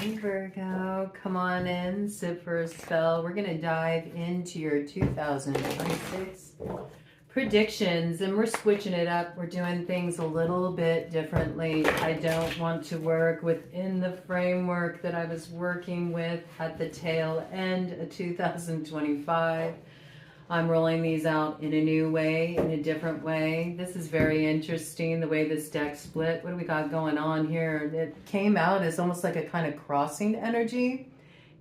Hey Virgo, come on in, sit for a spell. We're going to dive into your 2026 predictions, and we're switching it up. We're doing things a little bit differently. I don't want to work within the framework that I was working with at the tail end of 2025. I'm rolling these out in a new way, in a different way. This is very interesting, the way this deck split. What do we got going on here? It came out as almost like a kind of crossing energy.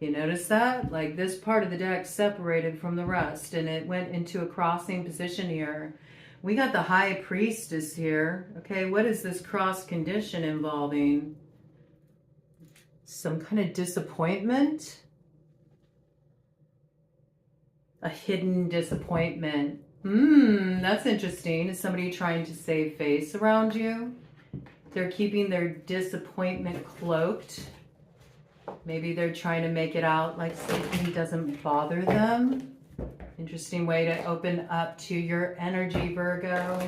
You notice that? Like this part of the deck separated from the rest, and it went into a crossing position here. We got the High Priestess here. Okay, what is this cross condition involving? Some kind of disappointment? A hidden disappointment. That's interesting. Is somebody trying to save face around you? They're keeping their disappointment cloaked. Maybe they're trying to make it out like Satan doesn't bother them. Interesting way to open up to your energy, Virgo.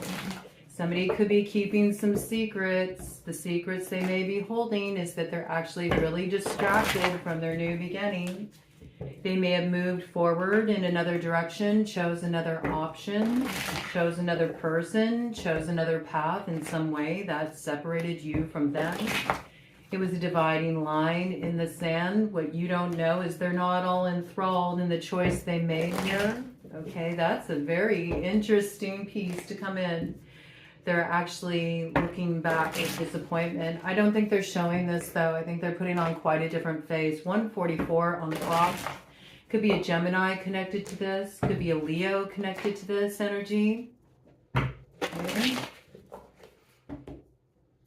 Somebody could be keeping some secrets. The secrets they may be holding is that they're actually really distracted from their new beginning. They may have moved forward in another direction, chose another option, chose another person, chose another path in some way that separated you from them. It was a dividing line in the sand. What you don't know is they're not all enthralled in the choice they made here. Okay, that's a very interesting piece to come in. They're actually looking back with disappointment. I don't think they're showing this though. I think they're putting on quite a different face. 144 on the clock. Could be a Gemini connected to this. Could be a Leo connected to this energy. Okay.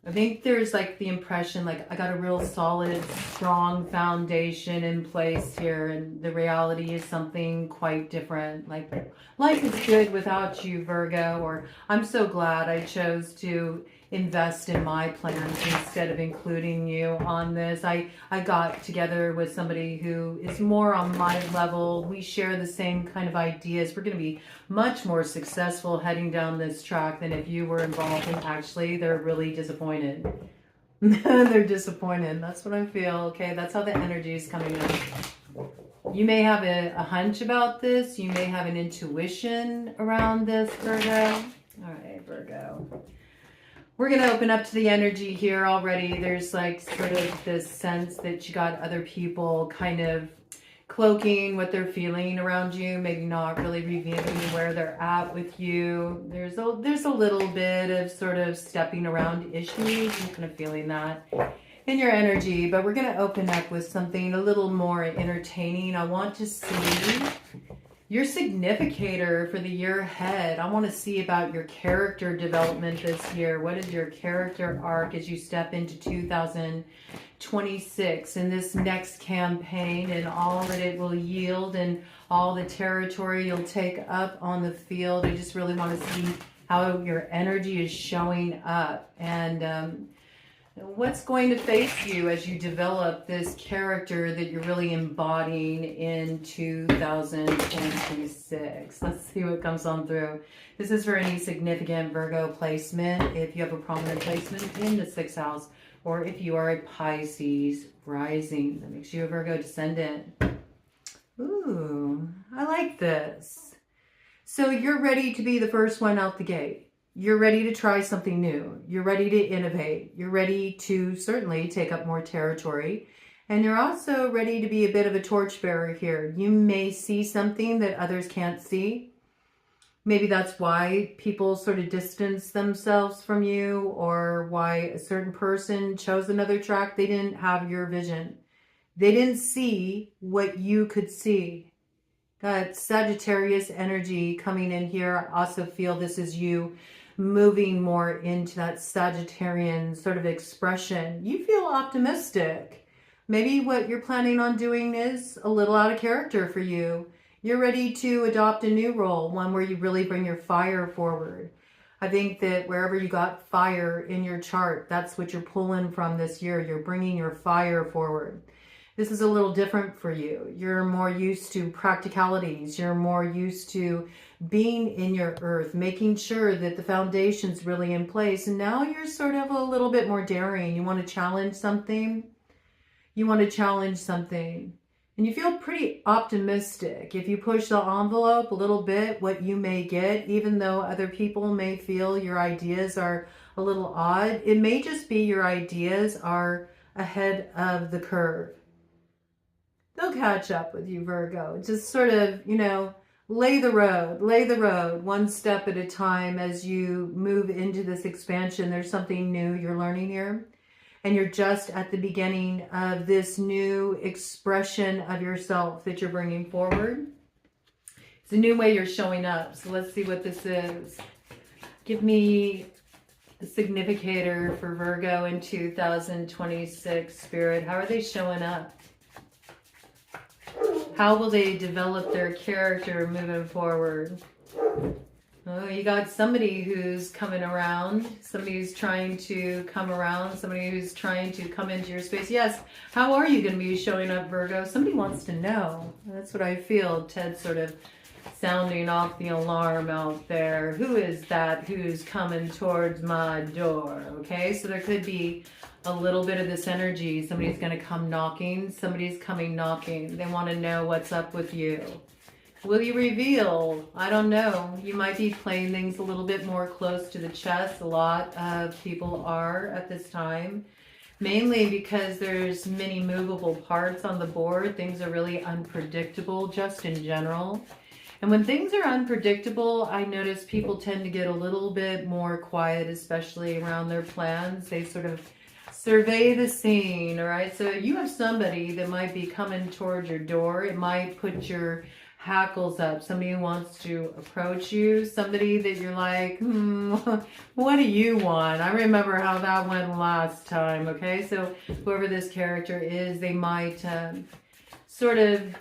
I think there's like the impression like I got a real solid, strong foundation in place here, and the reality is something quite different. Like life is good without you, Virgo, or I'm so glad I chose to invest in my plans instead of including you on this. I got together with somebody who is more on my level. We share the same kind of ideas. We're going to be much more successful heading down this track than if you were involved, and actually they're really disappointed. They're disappointed. That's what I feel. Okay, that's how the energy is coming in. You may have a hunch about this. You may have an intuition around this, Virgo. All right, Virgo. We're going to open up to the energy here already. There's like sort of this sense that you got other people kind of cloaking what they're feeling around you, maybe not really revealing where they're at with you. There's a little bit of sort of stepping around issues. I'm kind of feeling that in your energy, but we're going to open up with something a little more entertaining. I want to see your significator for the year ahead. I want to see about your character development this year. What is your character arc as you step into 2026 in this next campaign, and all that it will yield and all the territory you'll take up on the field? I just really want to see how your energy is showing up, and what's going to face you as you develop this character that you're really embodying in 2026. Let's see what comes on through. This is for any significant Virgo placement. If you have a prominent placement in the 6th house, or if you are a Pisces rising, that makes you a Virgo Descendant. Ooh, I like this. So you're ready to be the first one out the gate. You're ready to try something new. You're ready to innovate. You're ready to certainly take up more territory. And you're also ready to be a bit of a torchbearer here. You may see something that others can't see. Maybe that's why people sort of distance themselves from you, or why a certain person chose another track. They didn't have your vision. They didn't see what you could see. Got Sagittarius energy coming in here. I also feel this is you moving more into that Sagittarian sort of expression. You feel optimistic. Maybe what you're planning on doing is a little out of character for you. You're ready to adopt a new role, one where you really bring your fire forward. I think that wherever you got fire in your chart, that's what you're pulling from this year. You're bringing your fire forward. This is a little different for you. You're more used to practicalities. You're more used to being in your earth, making sure that the foundation's really in place. And now you're sort of a little bit more daring. You want to challenge something. you want to challenge something. And you feel pretty optimistic. If you push the envelope a little bit, what you may get, even though other people may feel your ideas are a little odd, it may just be your ideas are ahead of the curve. They'll catch up with you, Virgo. Just sort of, you know, lay the road one step at a time as you move into this expansion. There's something new you're learning here. And you're just at the beginning of this new expression of yourself that you're bringing forward. It's a new way you're showing up. So let's see what this is. Give me the significator for Virgo in 2026, Spirit. How are they showing up? How will they develop their character moving forward? Oh, you got somebody who's coming around, somebody who's trying to come around, somebody who's trying to come into your space. Yes, how are you going to be showing up, Virgo? Somebody wants to know. That's what I feel. Ted's sort of sounding off the alarm out there. Who is that who's coming towards my door? Okay, so there could be a little bit of this energy. Somebody's going to come knocking. Somebody's coming knocking. They want to know what's up with you. Will you reveal? I don't know. You might be playing things a little bit more close to the chest. A lot of people are at this time. Mainly because there's many movable parts on the board. Things are really unpredictable just in general. And when things are unpredictable, I notice people tend to get a little bit more quiet, especially around their plans. They sort of survey the scene, all right? So you have somebody that might be coming towards your door. It might put your hackles up. Somebody who wants to approach you. Somebody that you're like, what do you want? I remember how that went last time, okay? So whoever this character is, they might sort of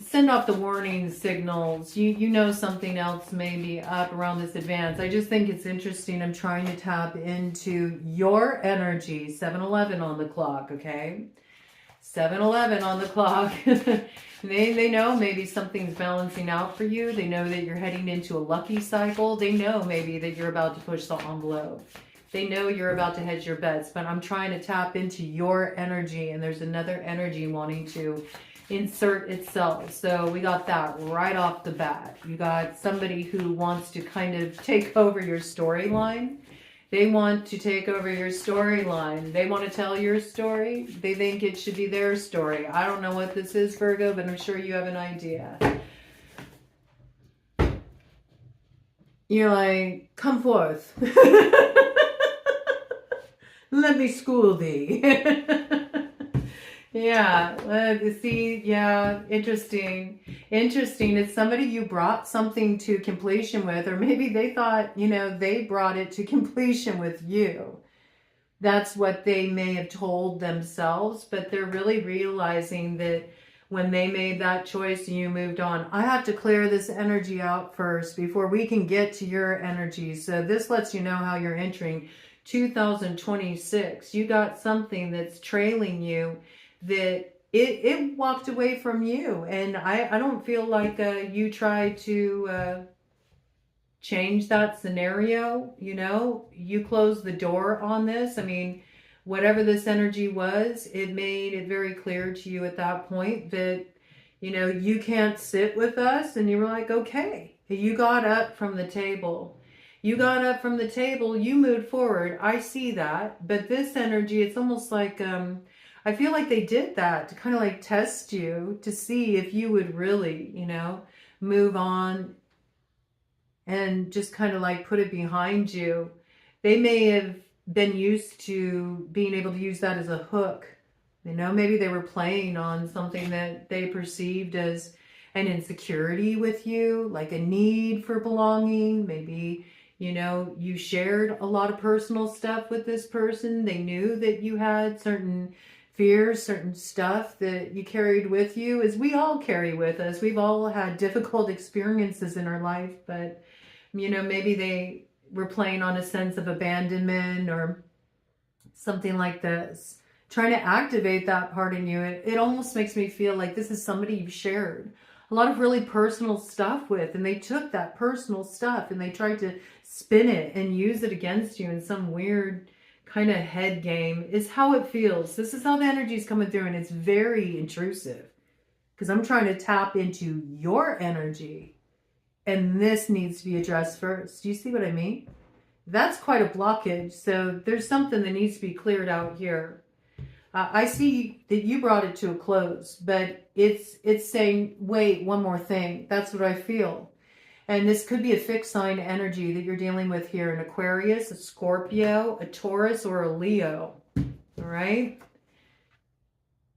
send off the warning signals. You know something else may be up around this advance. I just think it's interesting. I'm trying to tap into your energy. 7:11 on the clock, okay? 7:11 on the clock. They know maybe something's balancing out for you. They know that you're heading into a lucky cycle. They know maybe that you're about to push the envelope. They know you're about to hedge your bets. But I'm trying to tap into your energy, and there's another energy wanting to insert itself. So we got that right off the bat. You got somebody who wants to kind of take over your storyline. They want to take over your storyline. They want to tell your story. They think it should be their story. I don't know what this is, Virgo, but I'm sure you have an idea. You're like, come forth. Let me school thee. Yeah, see, yeah, interesting. Interesting. It's somebody you brought something to completion with, or maybe they thought, you know, they brought it to completion with you. That's what they may have told themselves, but they're really realizing that when they made that choice and you moved on, I have to clear this energy out first before we can get to your energy. So this lets you know how you're entering 2026. You got something that's trailing you, that it walked away from you. And I don't feel like you tried to change that scenario. You know, you closed the door on this. I mean, whatever this energy was, it made it very clear to you at that point that, you know, you can't sit with us. And you were like, okay, you got up from the table. You got up from the table, you moved forward. I see that. But this energy, it's almost like, I feel like they did that to kind of like test you, to see if you would really, you know, move on and just kind of like put it behind you. They may have been used to being able to use that as a hook. You know, maybe they were playing on something that they perceived as an insecurity with you, like a need for belonging. Maybe, you know, you shared a lot of personal stuff with this person. They knew that you had certain fears, certain stuff that you carried with you, as we all carry with us. We've all had difficult experiences in our life, but, you know, maybe they were playing on a sense of abandonment or something like this, trying to activate that part in you. It almost makes me feel like this is somebody you've shared a lot of really personal stuff with, and they took that personal stuff and they tried to spin it and use it against you in some weird kind of head game is how it feels. This is how the energy is coming through, and it's very intrusive because I'm trying to tap into your energy, and this needs to be addressed first. Do you see what I mean? That's quite a blockage. So there's something that needs to be cleared out here. I see that you brought it to a close, but it's saying, wait, one more thing. That's what I feel. And this could be a fixed sign energy that you're dealing with here. An Aquarius, a Scorpio, a Taurus, or a Leo. All right?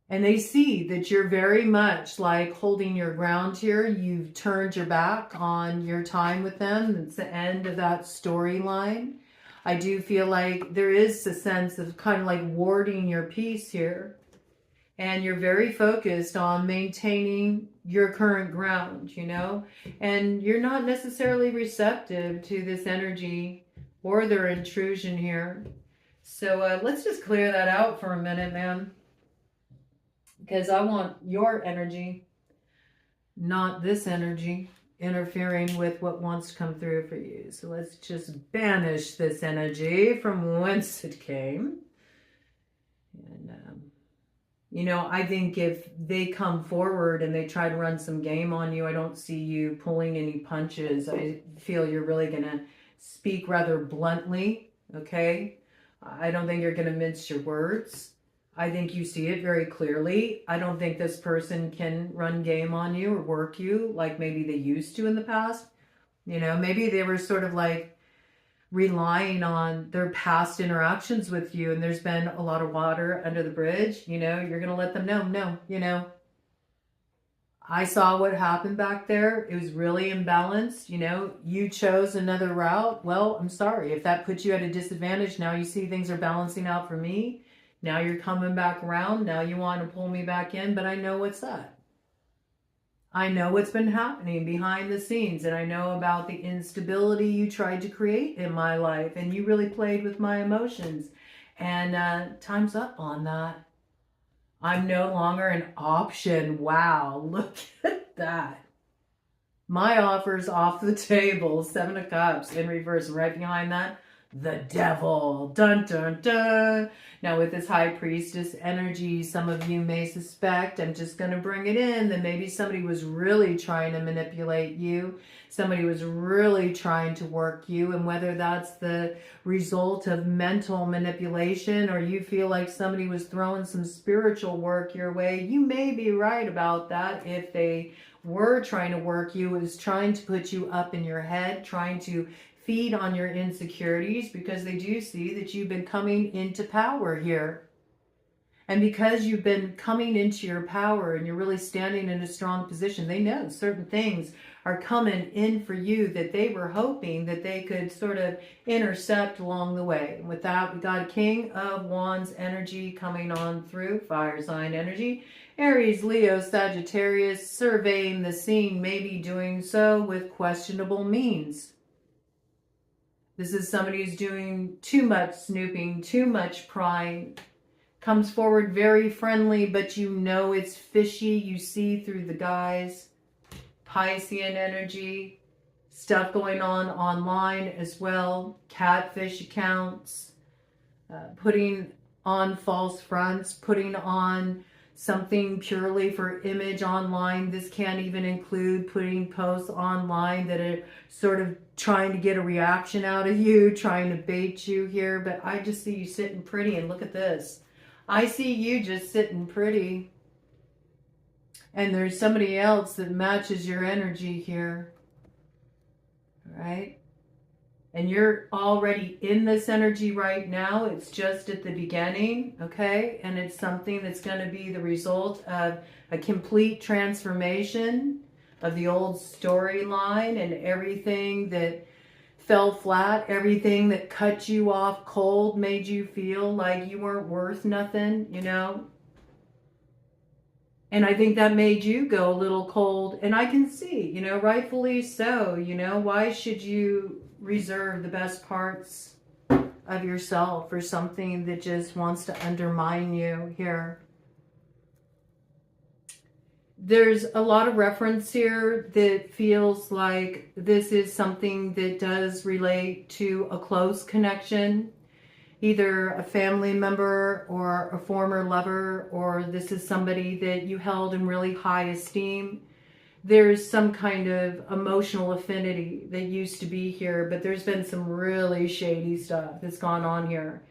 And they see that you're very much like holding your ground here. You've turned your back on your time with them. It's the end of that storyline. I do feel like there is a sense of kind of like warding your peace here. And you're very focused on maintaining your current ground, you know? And you're not necessarily receptive to this energy or their intrusion here. So let's just clear that out for a minute, man. Because I want your energy, not this energy, interfering with what wants to come through for you. So let's just banish this energy from whence it came. And, you know, I think if they come forward and they try to run some game on you, I don't see you pulling any punches. I feel you're really going to speak rather bluntly, okay? I don't think you're going to mince your words. I think you see it very clearly. I don't think this person can run game on you or work you like maybe they used to in the past. You know, maybe they were sort of like relying on their past interactions with you, and there's been a lot of water under the bridge. You know, you're going to let them know, no, you know, I saw what happened back there. It was really imbalanced. You know, you chose another route. Well, I'm sorry. If that puts you at a disadvantage, now you see things are balancing out for me. Now you're coming back around. Now you want to pull me back in, but I know what's up. I know what's been happening behind the scenes, and I know about the instability you tried to create in my life, and you really played with my emotions. And time's up on that. I'm no longer an option. Wow, look at that. My offer's off the table. 7 of Cups in reverse. And right behind that, the devil. Dun, dun, dun. Now with this high priestess energy, some of you may suspect, I'm just going to bring it in, that maybe somebody was really trying to manipulate you. Somebody was really trying to work you. And whether that's the result of mental manipulation or you feel like somebody was throwing some spiritual work your way, you may be right about that. If they were trying to work you, it was trying to put you up in your head, trying to feed on your insecurities, because they do see that you've been coming into power here. And because you've been coming into your power and you're really standing in a strong position, they know certain things are coming in for you that they were hoping that they could sort of intercept along the way. And with that, we got a King of Wands energy coming on through, fire sign energy. Aries, Leo, Sagittarius, surveying the scene, maybe doing so with questionable means. This is somebody who's doing too much snooping, too much prying. Comes forward very friendly, but you know it's fishy. You see through the guise. Piscean energy. Stuff going on online as well. Catfish accounts. Putting on false fronts. Putting on something purely for image online. This can't even include putting posts online that are sort of trying to get a reaction out of you, trying to bait you here. But I just see you sitting pretty, and look at this. I see you just sitting pretty. And there's somebody else that matches your energy here. All right? And you're already in this energy right now. It's just at the beginning, okay? And it's something that's going to be the result of a complete transformation of the old storyline, and everything that fell flat, everything that cut you off cold, made you feel like you weren't worth nothing, you know? And I think that made you go a little cold. And I can see, you know, rightfully so, you know, why should you reserve the best parts of yourself for something that just wants to undermine you here? There's a lot of reference here that feels like this is something that does relate to a close connection. either a family member or a former lover, or this is somebody that you held in really high esteem. There's some kind of emotional affinity that used to be here, but there's been some really shady stuff that's gone on here.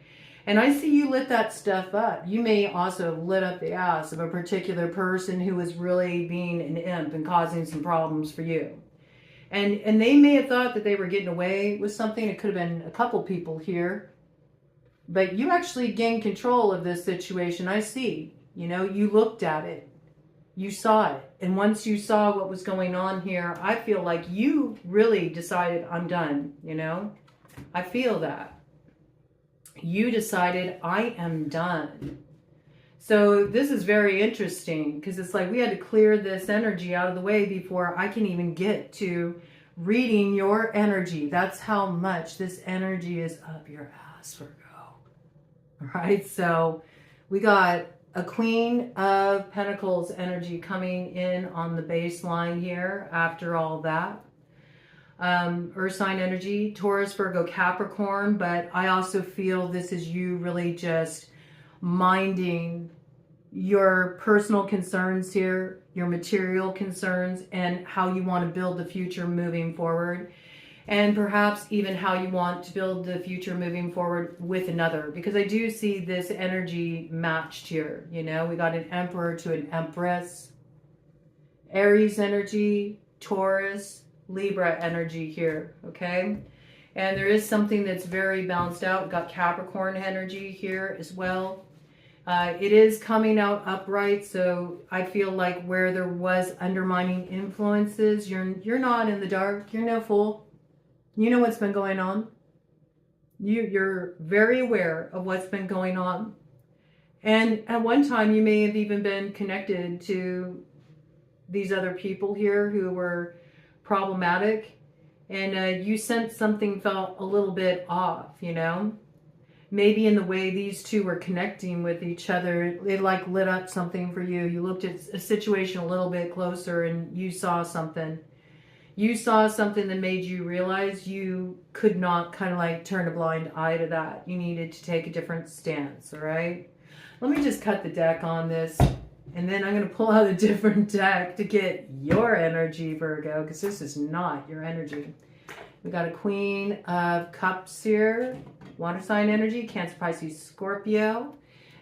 And I see you lit that stuff up. You may also have lit up the ass of a particular person who was really being an imp and causing some problems for you. And they may have thought that they were getting away with something. It could have been a couple people here. But you actually gained control of this situation. I see. You know, you looked at it. You saw it. And once you saw what was going on here, I feel like you really decided, I'm done, you know? I feel that. You decided, I am done. So this is very interesting because it's like we had to clear this energy out of the way before I can even get to reading your energy. That's how much this energy is up your ass, Virgo. All right, so we got a Queen of Pentacles energy coming in on the baseline here after all that. Earth sign energy, Taurus, Virgo, Capricorn, but I also feel this is you really just minding your personal concerns here, your material concerns, and how you want to build the future moving forward, and perhaps even how you want to build the future moving forward with another, because I do see this energy matched here. You know, we got an Emperor to an Empress, Aries energy, Taurus, Libra energy here, okay? And there is something that's very balanced out. We've got Capricorn energy here as well. It is coming out upright, so I feel like where there was undermining influences, you're not in the dark. You're no fool. You know what's been going on. You're very aware of what's been going on. And at one time, you may have even been connected to these other people here who were problematic, and you sensed something felt a little bit off, you know, maybe in the way these two were connecting with each other. It like lit up something for you. You looked at a situation a little bit closer and you saw something. You saw something that made you realize you could not kind of like turn a blind eye to that. You needed to take a different stance, all right? Let me just cut the deck on this. And then I'm going to pull out a different deck to get your energy, Virgo, because this is not your energy. We got a Queen of Cups here, water sign energy, Cancer, Pisces, Scorpio.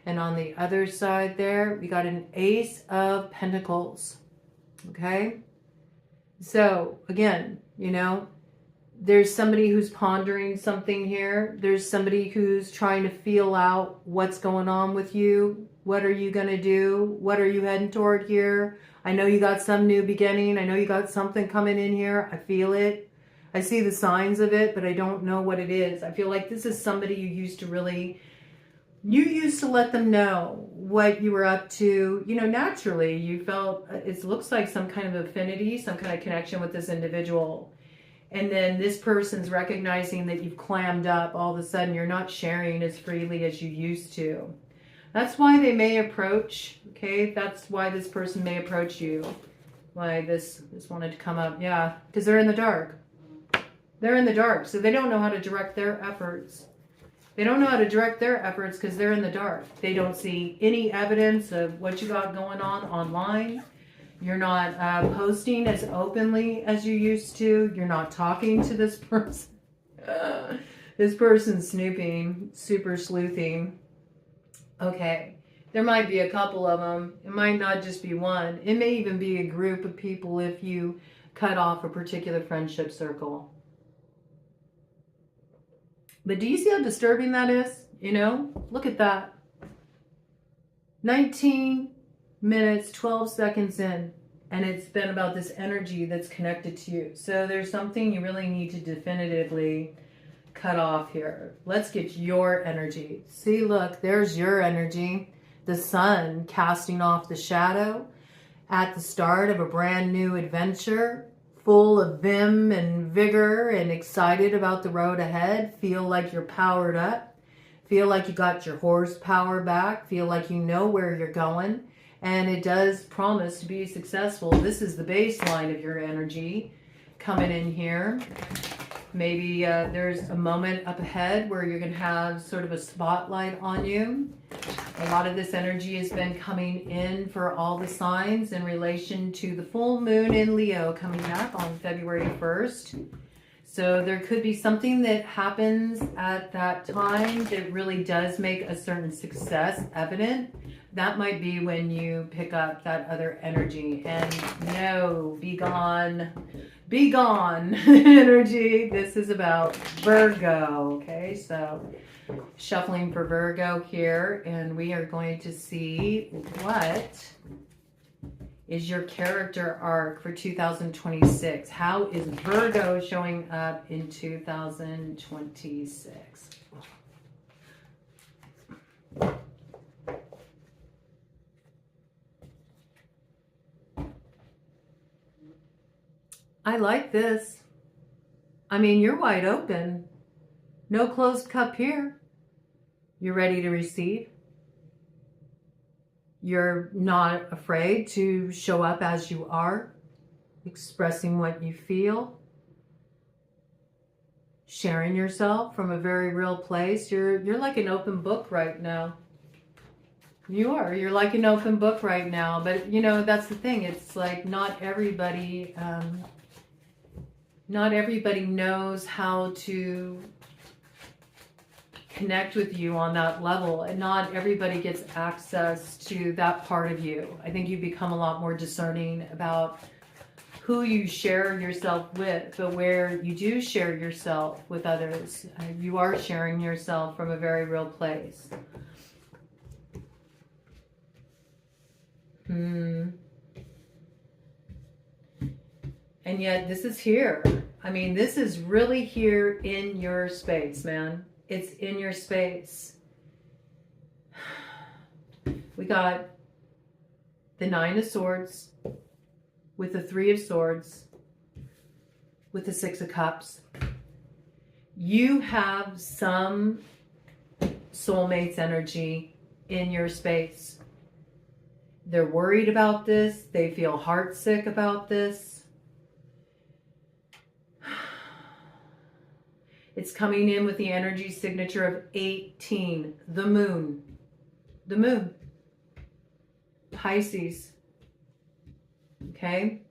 And on the other side there, we got an Ace of Pentacles. Okay? So, again, you know, there's somebody who's pondering something here. There's somebody who's trying to feel out what's going on with you. What are you going to do? What are you heading toward here? I know you got some new beginning. I know you got something coming in here. I feel it. I see the signs of it, but I don't know what it is. I feel like this is somebody you used to let them know what you were up to. You know, naturally, you felt, it looks like some kind of affinity, some kind of connection with this individual. And then this person's recognizing that you've clammed up. All of a sudden, you're not sharing as freely as you used to. That's why they may approach, okay? That's why this person may approach you. Why this wanted to come up. Yeah, because they're in the dark. They're in the dark, so they don't know how to direct their efforts. They don't know how to direct their efforts because they're in the dark. They don't see any evidence of what you got going on online. You're not posting as openly as you used to. You're not talking to this person. This person's snooping, super sleuthing. Okay, there might be a couple of them. It might not just be one. It may even be a group of people if you cut off a particular friendship circle. But do you see how disturbing that is? You know, look at that. 19 minutes, 12 seconds in, and it's been about this energy that's connected to you. So there's something you really need to definitively cut off here. Let's get your energy. See, look, there's your energy. The sun casting off the shadow at the start of a brand new adventure, full of vim and vigor and excited about the road ahead. Feel like you're powered up. Feel like you got your horsepower back. Feel like you know where you're going. And it does promise to be successful. This is the baseline of your energy coming in here. Maybe there's a moment up ahead where you're going to have sort of a spotlight on you. A lot of this energy has been coming in for all the signs in relation to the full moon in Leo coming back on February 1st. So there could be something that happens at that time that really does make a certain success evident. That might be when you pick up that other energy. And no, be gone energy. This is about Virgo. Okay, so shuffling for Virgo here, and we are going to see what is your character arc for 2026. How is Virgo showing up in 2026? I like this. I mean, you're wide open. No closed cup here. You're ready to receive. You're not afraid to show up as you are, expressing what you feel, sharing yourself from a very real place. You're like an open book right now. You are. You're like an open book right now. But, you know, that's the thing. It's like not everybody knows how to connect with you on that level, and not everybody gets access to that part of you. I think you become a lot more discerning about who you share yourself with, but where you do share yourself with others, you are sharing yourself from a very real place. And yet this is here. I mean, this is really here in your space, man. It's in your space. We got the 9 of Swords with the 3 of Swords with the 6 of Cups. You have some soulmates energy in your space. They're worried about this. They feel heartsick about this. It's coming in with the energy signature of 18, the moon. The moon. Pisces. Okay?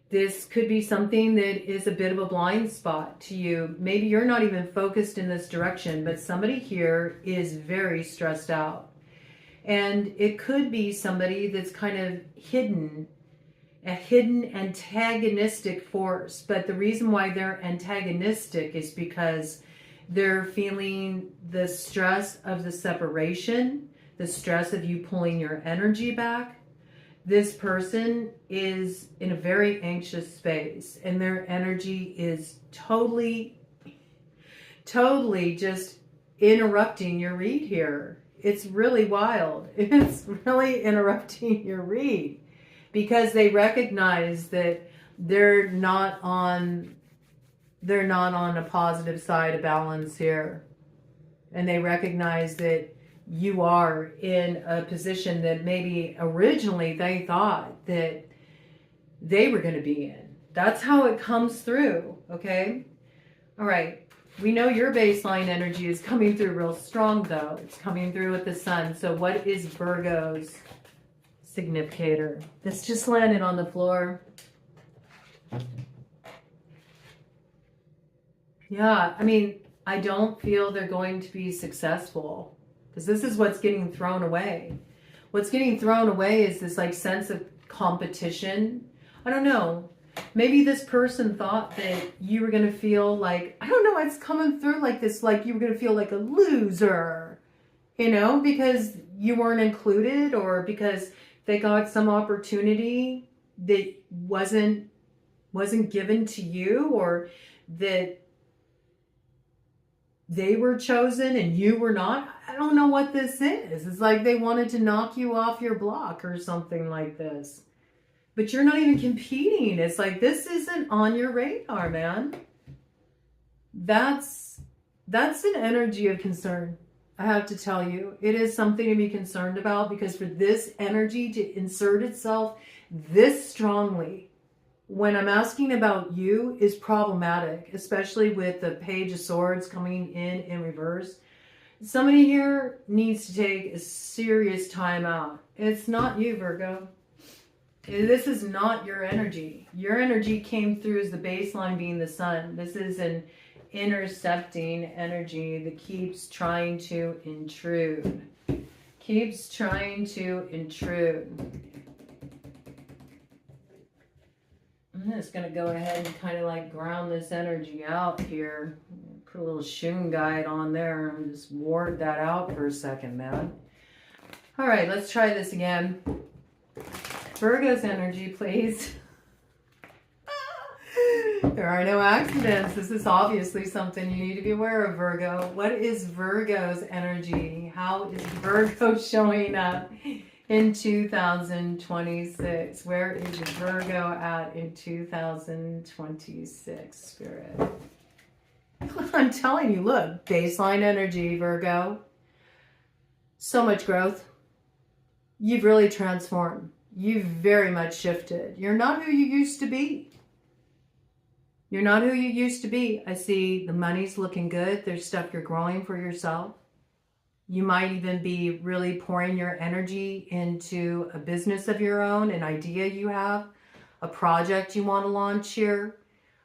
This could be something that is a bit of a blind spot to you. Maybe you're not even focused in this direction, but somebody here is very stressed out. And it could be somebody that's kind of hidden, a hidden antagonistic force. But the reason why they're antagonistic is because they're feeling the stress of the separation, the stress of you pulling your energy back. This person is in a very anxious space, and their energy is totally just interrupting your read here. It's really wild. It's really interrupting your read. Because they recognize that they're not on a positive side of balance here. And they recognize that you are in a position that maybe originally they thought that they were going to be in. That's how it comes through, okay? All right. We know your baseline energy is coming through real strong, though. It's coming through with the sun. So what is Virgo's significator? This just landed on the floor. Yeah, I mean, I don't feel they're going to be successful, because this is what's getting thrown away. What's getting thrown away is this like sense of competition. I don't know. Maybe this person thought that you were going to feel like, I don't know, it's coming through like this, like you were going to feel like a loser, you know, because you weren't included, or because they got some opportunity that wasn't given to you, or that they were chosen and you were not. I don't know what this is. It's like they wanted to knock you off your block or something like this. But you're not even competing. It's like this isn't on your radar, man. That's an energy of concern. I have to tell you, it is something to be concerned about, because for this energy to insert itself this strongly when I'm asking about you is problematic, especially with the Page of Swords coming in reverse. Somebody here needs to take a serious time out. It's not you, Virgo. This is not your energy. Your energy came through as the baseline being the sun. This is an intercepting energy that keeps trying to intrude. Keeps trying to intrude. I'm just going to go ahead and kind of like ground this energy out here. Put a little Shun guide on there and just ward that out for a second, man. All right, let's try this again. Virgo's energy, please. There are no accidents. This is obviously something you need to be aware of, Virgo. What is Virgo's energy? How is Virgo showing up in 2026? Where is Virgo at in 2026, Spirit? I'm telling you, look, baseline energy, Virgo. So much growth. You've really transformed. You've very much shifted. You're not who you used to be. You're not who you used to be. I see the money's looking good. There's stuff you're growing for yourself. You might even be really pouring your energy into a business of your own, an idea you have, a project you want to launch here.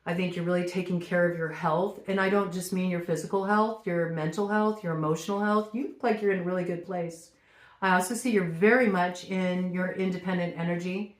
I think you're really taking care of your health. And I don't just mean your physical health, your mental health, your emotional health. You look like you're in a really good place. I also see you're very much in your independent energy.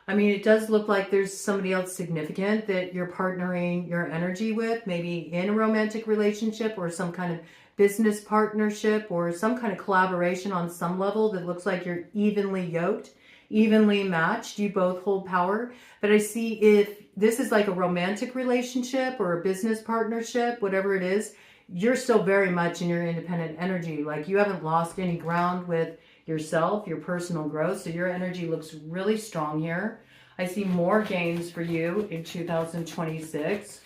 I mean, it does look like there's somebody else significant that you're partnering your energy with, maybe in a romantic relationship or some kind of business partnership or some kind of collaboration on some level that looks like you're evenly yoked, evenly matched. You both hold power. But I see if this is like a romantic relationship or a business partnership, whatever it is, you're still very much in your independent energy. Like you haven't lost any ground with yourself, your personal growth. So your energy looks really strong here. I see more gains for you in 2026.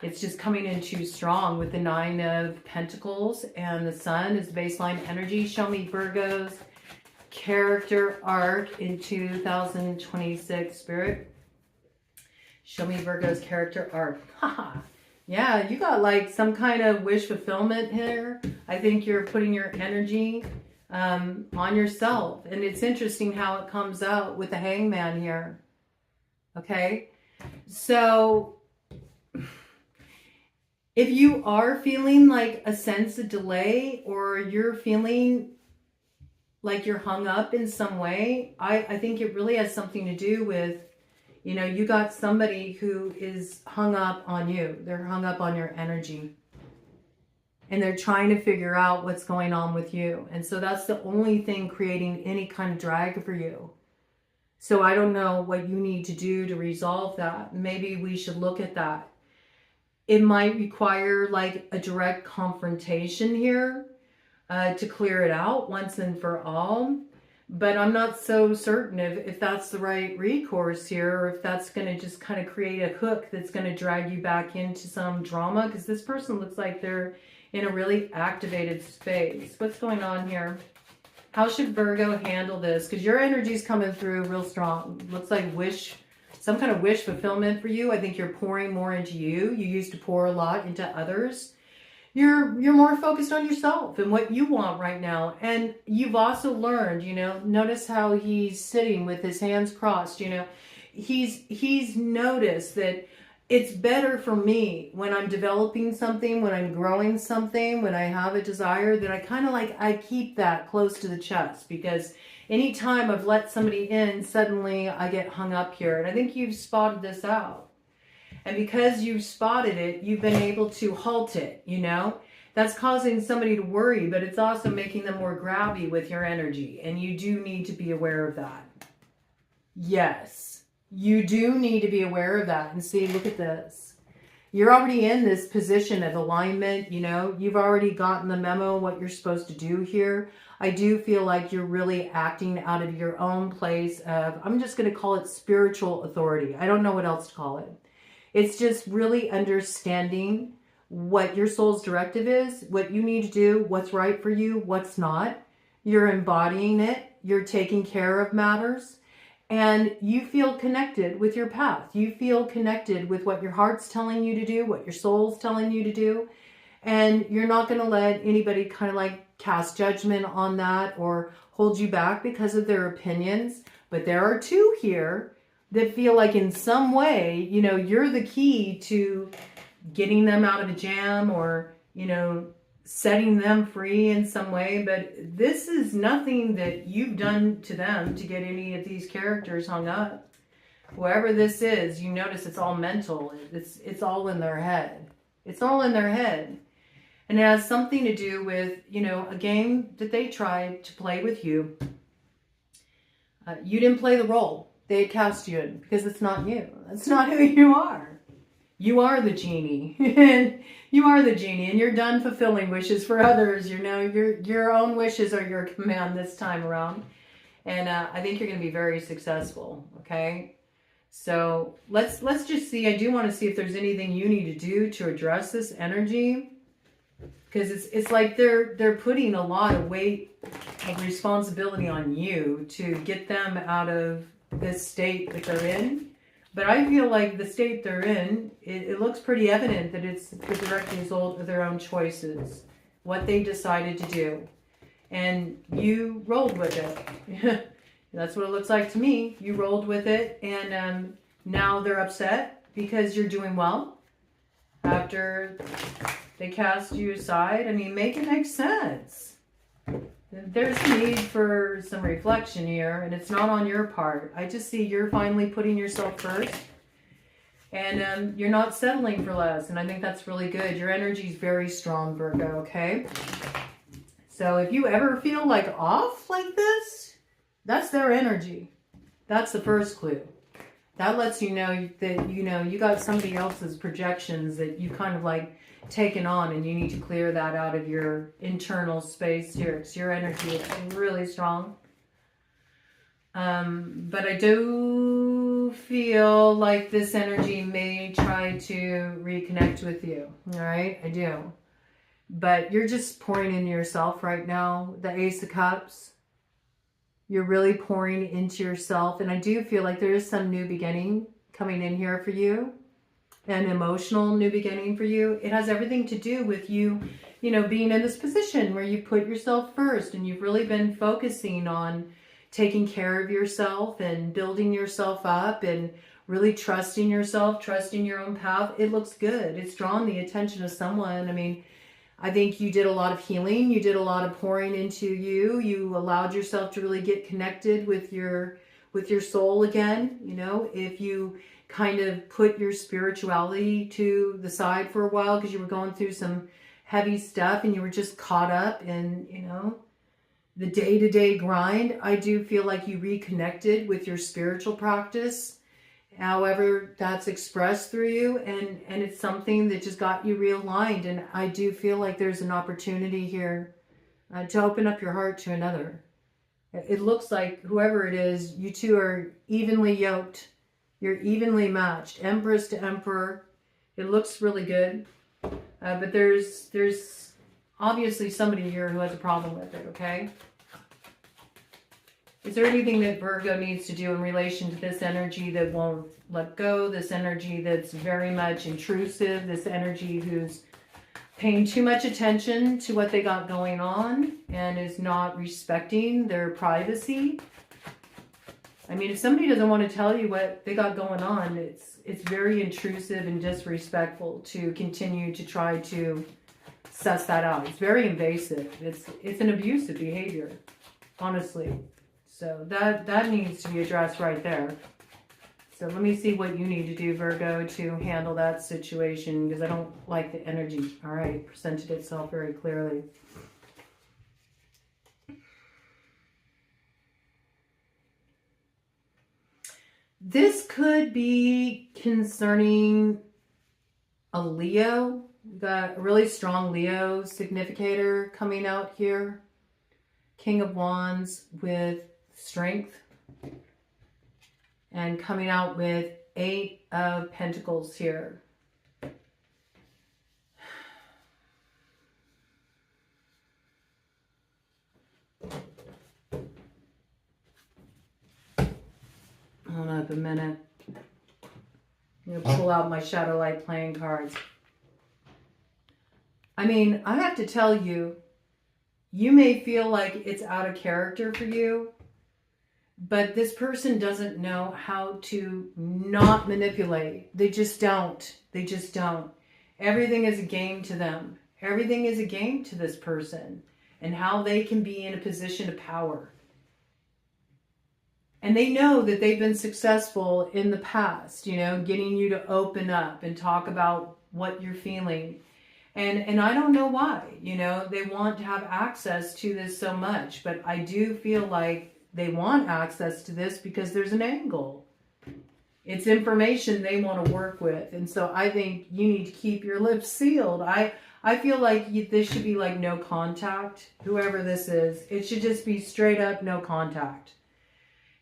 It's just coming in too strong with the 9 of Pentacles and the Sun is baseline energy. Show me Virgo's character arc in 2026, Spirit. Show me Virgo's character arc. Haha. Yeah, you got like some kind of wish fulfillment here. I think you're putting your energy on yourself. And it's interesting how it comes out with the Hangman here. Okay? So if you are feeling like a sense of delay or you're feeling like you're hung up in some way, I think it really has something to do with, you know, you got somebody who is hung up on you. They're hung up on your energy. And they're trying to figure out what's going on with you. And so that's the only thing creating any kind of drag for you. So I don't know what you need to do to resolve that. Maybe we should look at that. It might require like a direct confrontation here to clear it out once and for all. But I'm not so certain if that's the right recourse here, or if that's going to just kind of create a hook that's going to drag you back into some drama. Because this person looks like they're in a really activated space. What's going on here? How should Virgo handle this? Because your energy's coming through real strong. Looks like some kind of wish fulfillment for you. I think you're pouring more into you. You used to pour a lot into others. You're more focused on yourself and what you want right now. And you've also learned, you know, notice how he's sitting with his hands crossed, you know. He's noticed that it's better for me when I'm developing something, when I'm growing something, when I have a desire, that I keep that close to the chest, because anytime I've let somebody in, suddenly I get hung up here. And I think you've spotted this out. And because you've spotted it, you've been able to halt it, you know. That's causing somebody to worry, but it's also making them more grabby with your energy. And you do need to be aware of that. Yes. You do need to be aware of that. And see, look at this. You're already in this position of alignment, you know. You've already gotten the memo what you're supposed to do here. I do feel like you're really acting out of your own place of, I'm just going to call it spiritual authority. I don't know what else to call it. It's just really understanding what your soul's directive is, what you need to do, what's right for you, what's not. You're embodying it. You're taking care of matters. And you feel connected with your path. You feel connected with what your heart's telling you to do, what your soul's telling you to do. And you're not going to let anybody kind of like cast judgment on that or hold you back because of their opinions. But there are two here that feel like in some way, you know, you're the key to getting them out of a jam or, you know, setting them free in some way. But this is nothing that you've done to them to get any of these characters hung up. Whoever this is, you notice it's all mental. It's all in their head. It's all in their head. And it has something to do with, you know, a game that they tried to play with you. You didn't play the role they had cast you in because it's not you. That's not who you are. You are the genie. You are the genie, and you're done fulfilling wishes for others. You know, your own wishes are your command this time around. And I think you're going to be very successful, okay? So let's just see. I do want to see if there's anything you need to do to address this energy. Because it's like they're putting a lot of weight of responsibility on you to get them out of this state that they're in. But I feel like the state they're in, it looks pretty evident that it's the direct result of their own choices, what they decided to do. And you rolled with it. That's what it looks like to me. You rolled with it, and now they're upset because you're doing well after they cast you aside. I mean, make it make sense. There's a need for some reflection here, and it's not on your part. I just see you're finally putting yourself first, and you're not settling for less, and I think that's really good. Your energy is very strong, Virgo, okay? So if you ever feel like off like this, that's their energy. That's the first clue. That lets you know that, you know, you got somebody else's projections that you kind of like taken on, and you need to clear that out of your internal space here because your energy is really strong. But I do feel like this energy may try to reconnect with you. All right, I do. But you're just pouring into yourself right now. The Ace of Cups. You're really pouring into yourself. And I do feel like there is some new beginning coming in here for you. An emotional new beginning for you. It has everything to do with you, you know, being in this position where you put yourself first and you've really been focusing on taking care of yourself and building yourself up and really trusting yourself, trusting your own path. It looks good. It's drawn the attention of someone. I mean, I think you did a lot of healing. You did a lot of pouring into you. You allowed yourself to really get connected with your soul again. You know, if you kind of put your spirituality to the side for a while because you were going through some heavy stuff and you were just caught up in, you know, the day-to-day grind, I do feel like you reconnected with your spiritual practice, however that's expressed through you, and it's something that just got you realigned. And I do feel like there's an opportunity here to open up your heart to another. It looks like whoever it is, you two are evenly yoked. You're evenly matched, Empress to Emperor. It looks really good. But there's obviously somebody here who has a problem with it, okay? Is there anything that Virgo needs to do in relation to this energy that won't let go? This energy that's very much intrusive? This energy who's paying too much attention to what they got going on and is not respecting their privacy? I mean, if somebody doesn't want to tell you what they got going on, it's very intrusive and disrespectful to continue to try to suss that out. It's very invasive. It's an abusive behavior, honestly. So that needs to be addressed right there. So let me see what you need to do, Virgo, to handle that situation, because I don't like the energy. All right, presented itself very clearly. This could be concerning a Leo. We've got a really strong Leo significator coming out here. King of Wands with strength. And coming out with 8 of Pentacles here. up a minute. I'm gonna pull out my Shadow Light playing cards. I mean, I have to tell you, you may feel like it's out of character for you, but this person doesn't know how to not manipulate. They just don't. They just don't. Everything is a game to them. Everything is a game to this person and how they can be in a position of power. And they know that they've been successful in the past, you know, getting you to open up and talk about what you're feeling. And I don't know why, you know, they want to have access to this so much, but I do feel like they want access to this because there's an angle. It's information they want to work with. And so I think you need to keep your lips sealed. I feel like this should be like no contact, whoever this is. It should just be straight up no contact.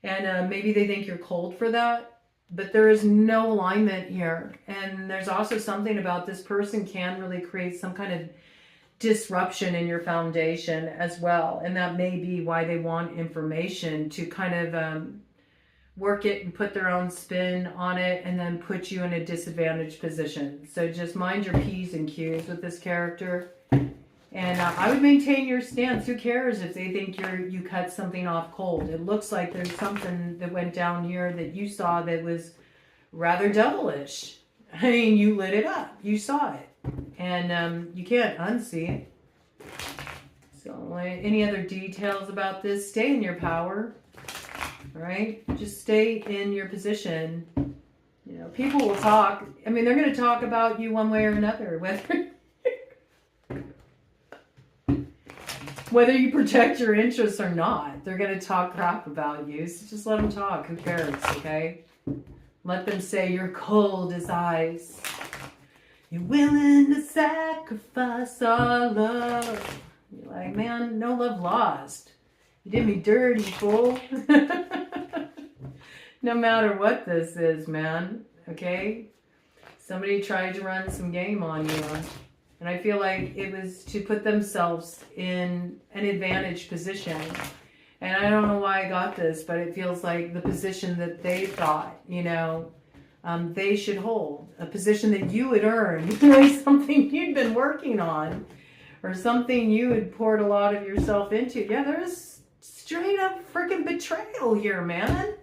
And maybe they think you're cold for that, but there is no alignment here. And there's also something about this person can really create some kind of disruption in your foundation as well. And that may be why they want information to kind of work it and put their own spin on it and then put you in a disadvantaged position. So just mind your P's and Q's with this character. And I would maintain your stance. Who cares if they think you cut something off cold? It looks like there's something that went down here that you saw that was rather devilish. I mean, you lit it up. You saw it. And you can't unsee it. So any other details about this? Stay in your power. All right? Just stay in your position. You know, people will talk. I mean, they're going to talk about you one way or another. Whether you protect your interests or not, they're going to talk crap about you. So just let them talk. Who cares, okay? Let them say you're cold as ice. You're willing to sacrifice our love. You're like, man, no love lost. You did me dirty, fool. No matter what this is, man, okay? Somebody tried to run some game on you. And I feel like it was to put themselves in an advantaged position. And I don't know why I got this, but it feels like the position that they thought, you know, they should hold. A position that you had earned, like something you'd been working on, or something you had poured a lot of yourself into. Yeah, there's straight up freaking betrayal here, man.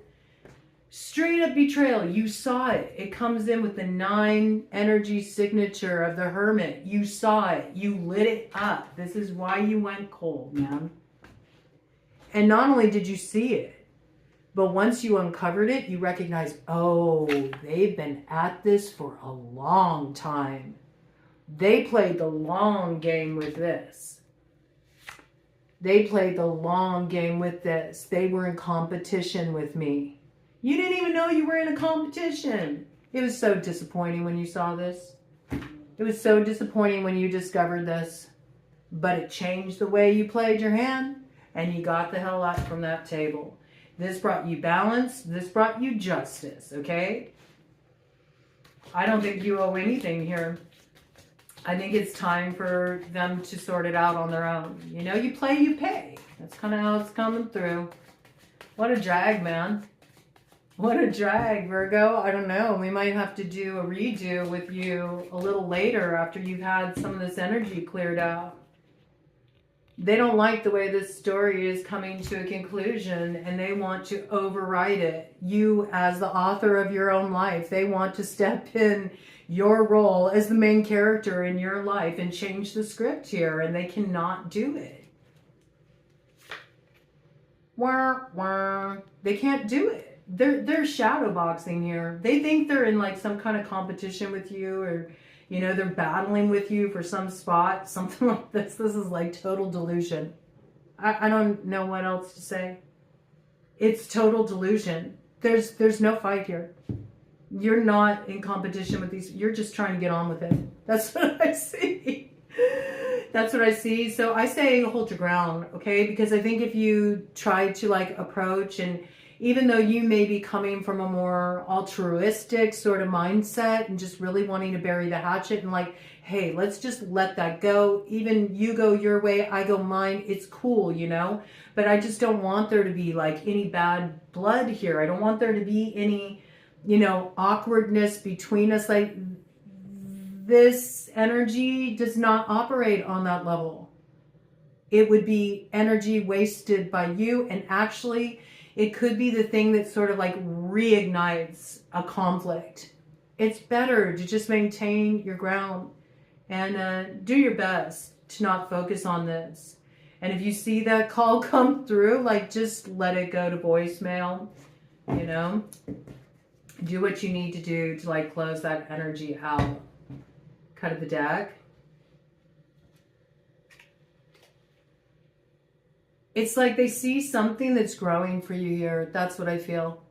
Straight up betrayal. You saw it. It comes in with the 9 energy signature of the Hermit. You saw it. You lit it up. This is why you went cold, man. And not only did you see it, but once you uncovered it, you recognized, oh, they've been at this for a long time. They played the long game with this. They played the long game with this. They were in competition with me. You didn't even know you were in a competition. It was so disappointing when you saw this. It was so disappointing when you discovered this. But it changed the way you played your hand. And you got the hell up from that table. This brought you balance. This brought you justice. Okay? I don't think you owe anything here. I think it's time for them to sort it out on their own. You know, you play, you pay. That's kind of how it's coming through. What a drag, man. What a drag, Virgo. I don't know. We might have to do a redo with you a little later after you've had some of this energy cleared out. They don't like the way this story is coming to a conclusion and they want to override it. You, as the author of your own life, they want to step in your role as the main character in your life and change the script here, and they cannot do it. Wah, wah. They can't do it. They're shadow boxing here. They think they're in like some kind of competition with you, or you know, they're battling with you for some spot, something like this. This is like total delusion. I don't know what else to say. It's total delusion. There's no fight here. You're not in competition with these. You're just trying to get on with it. That's what I see. That's what I see. So I say hold your ground, okay? Because I think if you try to like approach, and even though you may be coming from a more altruistic sort of mindset and just really wanting to bury the hatchet and like, hey, let's just let that go. Even you go your way, I go mine. It's cool, you know? But I just don't want there to be like any bad blood here. I don't want there to be any, you know, awkwardness between us. Like, this energy does not operate on that level. It would be energy wasted by you, and actually it could be the thing that sort of like reignites a conflict. It's better to just maintain your ground and do your best to not focus on this. And if you see that call come through, like, just let it go to voicemail, you know? Do what you need to do to like close that energy out. Cut of the deck. It's like they see something that's growing for you here. That's what I feel.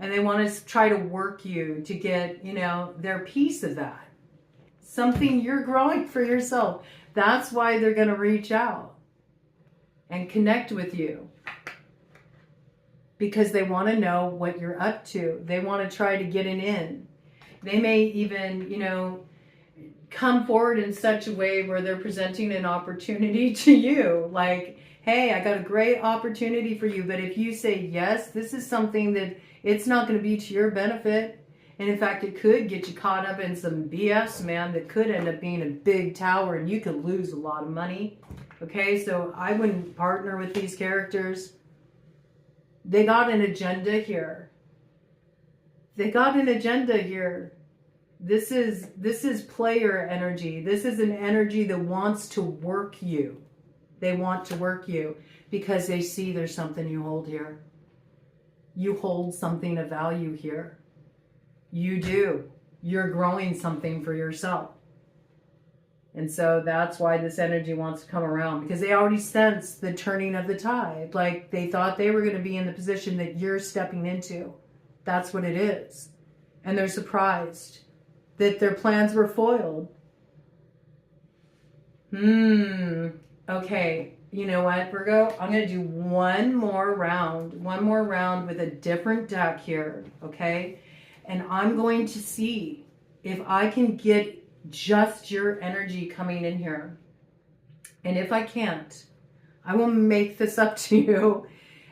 And they want to try to work you to get, you know, their piece of that. Something you're growing for yourself. That's why they're going to reach out and connect with you. Because they want to know what you're up to. They want to try to get an in. They may even, you know, come forward in such a way where they're presenting an opportunity to you. Like, hey, I got a great opportunity for you. But if you say yes, this is something that it's not going to be to your benefit. And in fact, it could get you caught up in some BS, man, that could end up being a big tower and you could lose a lot of money. Okay, so I wouldn't partner with these characters. They got an agenda here. They got an agenda here. This is player energy. This is an energy that wants to work you. They want to work you because they see there's something you hold here. You hold something of value here. You do. You're growing something for yourself. And so that's why this energy wants to come around, because they already sense the turning of the tide. Like, they thought they were going to be in the position that you're stepping into. That's what it is. And they're surprised that their plans were foiled. Okay, you know what, Virgo? I'm going to do one more round with a different deck here, okay? And I'm going to see if I can get just your energy coming in here. And if I can't, I will make this up to you,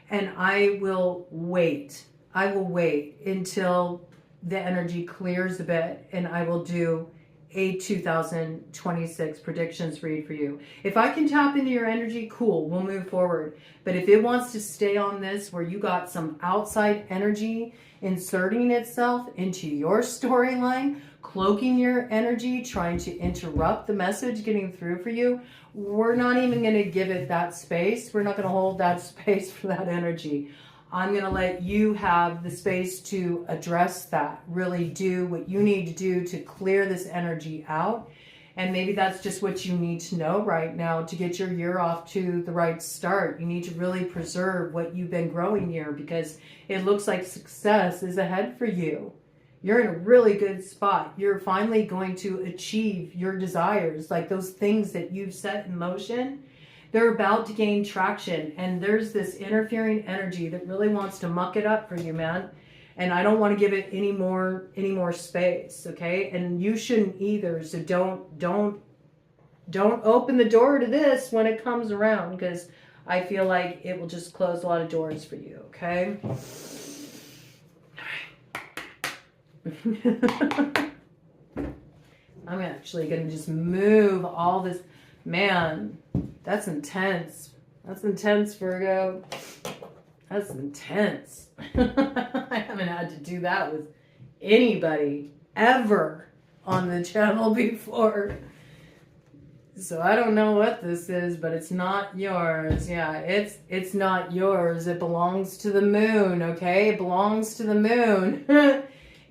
and I will wait. I will wait until the energy clears a bit, and I will do a 2026 predictions read for you. If I can tap into your energy, cool, we'll move forward. But if it wants to stay on this where you got some outside energy inserting itself into your storyline, cloaking your energy, trying to interrupt the message getting through for you, we're not even going to give it that space. We're not going to hold that space for that energy. I'm going to let you have the space to address that. Really do what you need to do to clear this energy out. And maybe that's just what you need to know right now to get your year off to the right start. You need to really preserve what you've been growing here, because it looks like success is ahead for you. You're in a really good spot. You're finally going to achieve your desires, like those things that you've set in motion. They're about to gain traction, and there's this interfering energy that really wants to muck it up for you, man. And I don't want to give it any more space, okay? And you shouldn't either. So don't open the door to this when it comes around, because I feel like it will just close a lot of doors for you, okay? I'm actually going to just move all this. Man, that's intense. That's intense, Virgo. That's intense. I haven't had to do that with anybody ever on the channel before. So I don't know what this is, but it's not yours. Yeah, it's not yours. It belongs to the moon, okay? It belongs to the moon.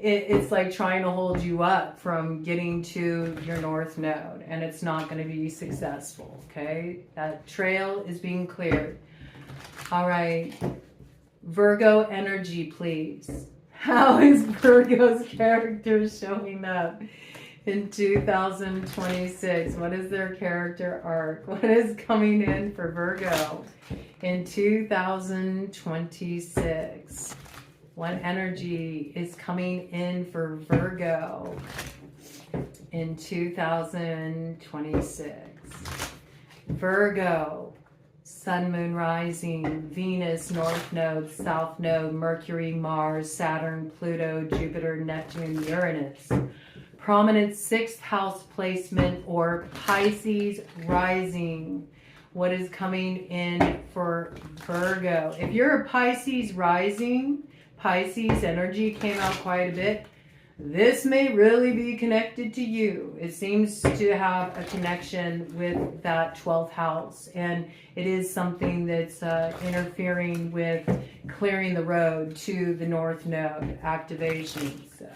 It's like trying to hold you up from getting to your north node, and it's not going to be successful, okay? That trail is being cleared. All right. Virgo energy, please. How is Virgo's character showing up? in 2026? What is their character arc? What is coming in for Virgo in 2026? What energy is coming in for Virgo in 2026? Virgo, Sun, Moon, Rising, Venus, North Node, South Node, Mercury, Mars, Saturn, Pluto, Jupiter, Neptune, Uranus. Prominent 6th house placement or Pisces rising. What is coming in for Virgo? If you're a Pisces rising, Pisces energy came out quite a bit. This may really be connected to you. It seems to have a connection with that 12th house, and it is something that's interfering with clearing the road to the North Node activation. So,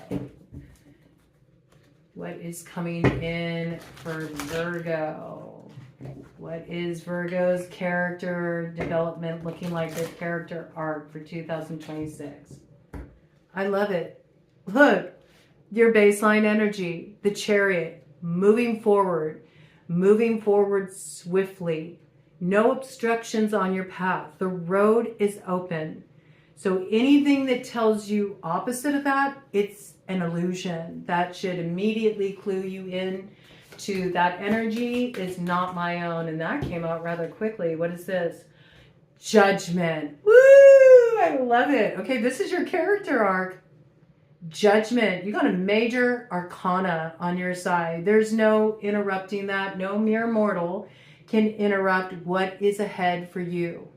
what is coming in for Virgo? What is Virgo's character development looking like, their character arc for 2026? I love it. Look. Your baseline energy, the Chariot, moving forward swiftly. No obstructions on your path. The road is open. So anything that tells you opposite of that, it's an illusion. That should immediately clue you in to that energy is not my own. And that came out rather quickly. What is this? Judgment. Woo! I love it. Okay, this is your character arc. Judgment. You got a major arcana on your side. There's no interrupting that. No mere mortal can interrupt what is ahead for you.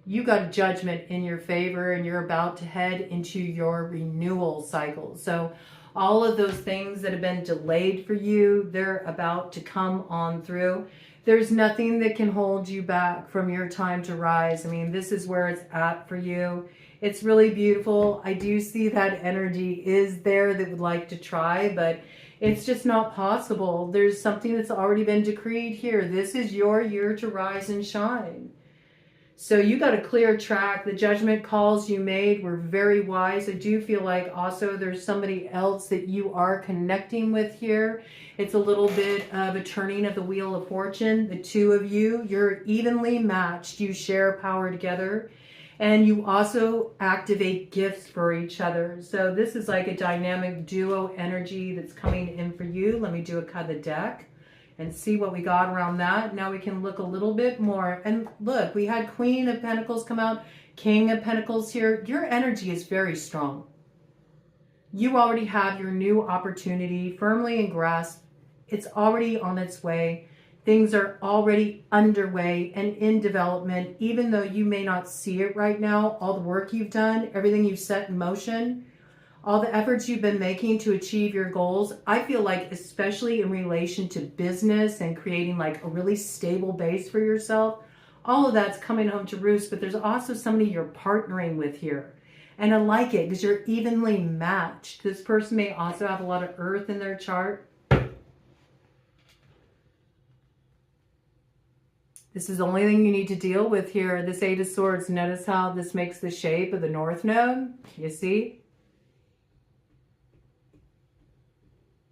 You got judgment in your favor, and you're about to head into your renewal cycle. So all of those things that have been delayed for you, they're about to come on through. There's nothing that can hold you back from your time to rise. I mean, this is where it's at for you. It's really beautiful. I do see that energy is there that would like to try, but it's just not possible. There's something that's already been decreed here. This is your year to rise and shine. So you got a clear track. The judgment calls you made were very wise. I do feel like also there's somebody else that you are connecting with here. It's a little bit of a turning of the wheel of fortune. The two of you, you're evenly matched. You share power together. And you also activate gifts for each other. So this is like a dynamic duo energy that's coming in for you. Let me do a cut of the deck and see what we got around that. Now we can look a little bit more. And look, we had Queen of Pentacles come out, King of Pentacles here. Your energy is very strong. You already have your new opportunity firmly in grasp. It's already on its way. Things are already underway and in development, even though you may not see it right now. All the work you've done, everything you've set in motion, all the efforts you've been making to achieve your goals. I feel like, especially in relation to business and creating like a really stable base for yourself, all of that's coming home to roost. But there's also somebody you're partnering with here. And I like it because you're evenly matched. This person may also have a lot of earth in their chart. This is the only thing you need to deal with here. This Eight of Swords, notice how this makes the shape of the North Node. You see?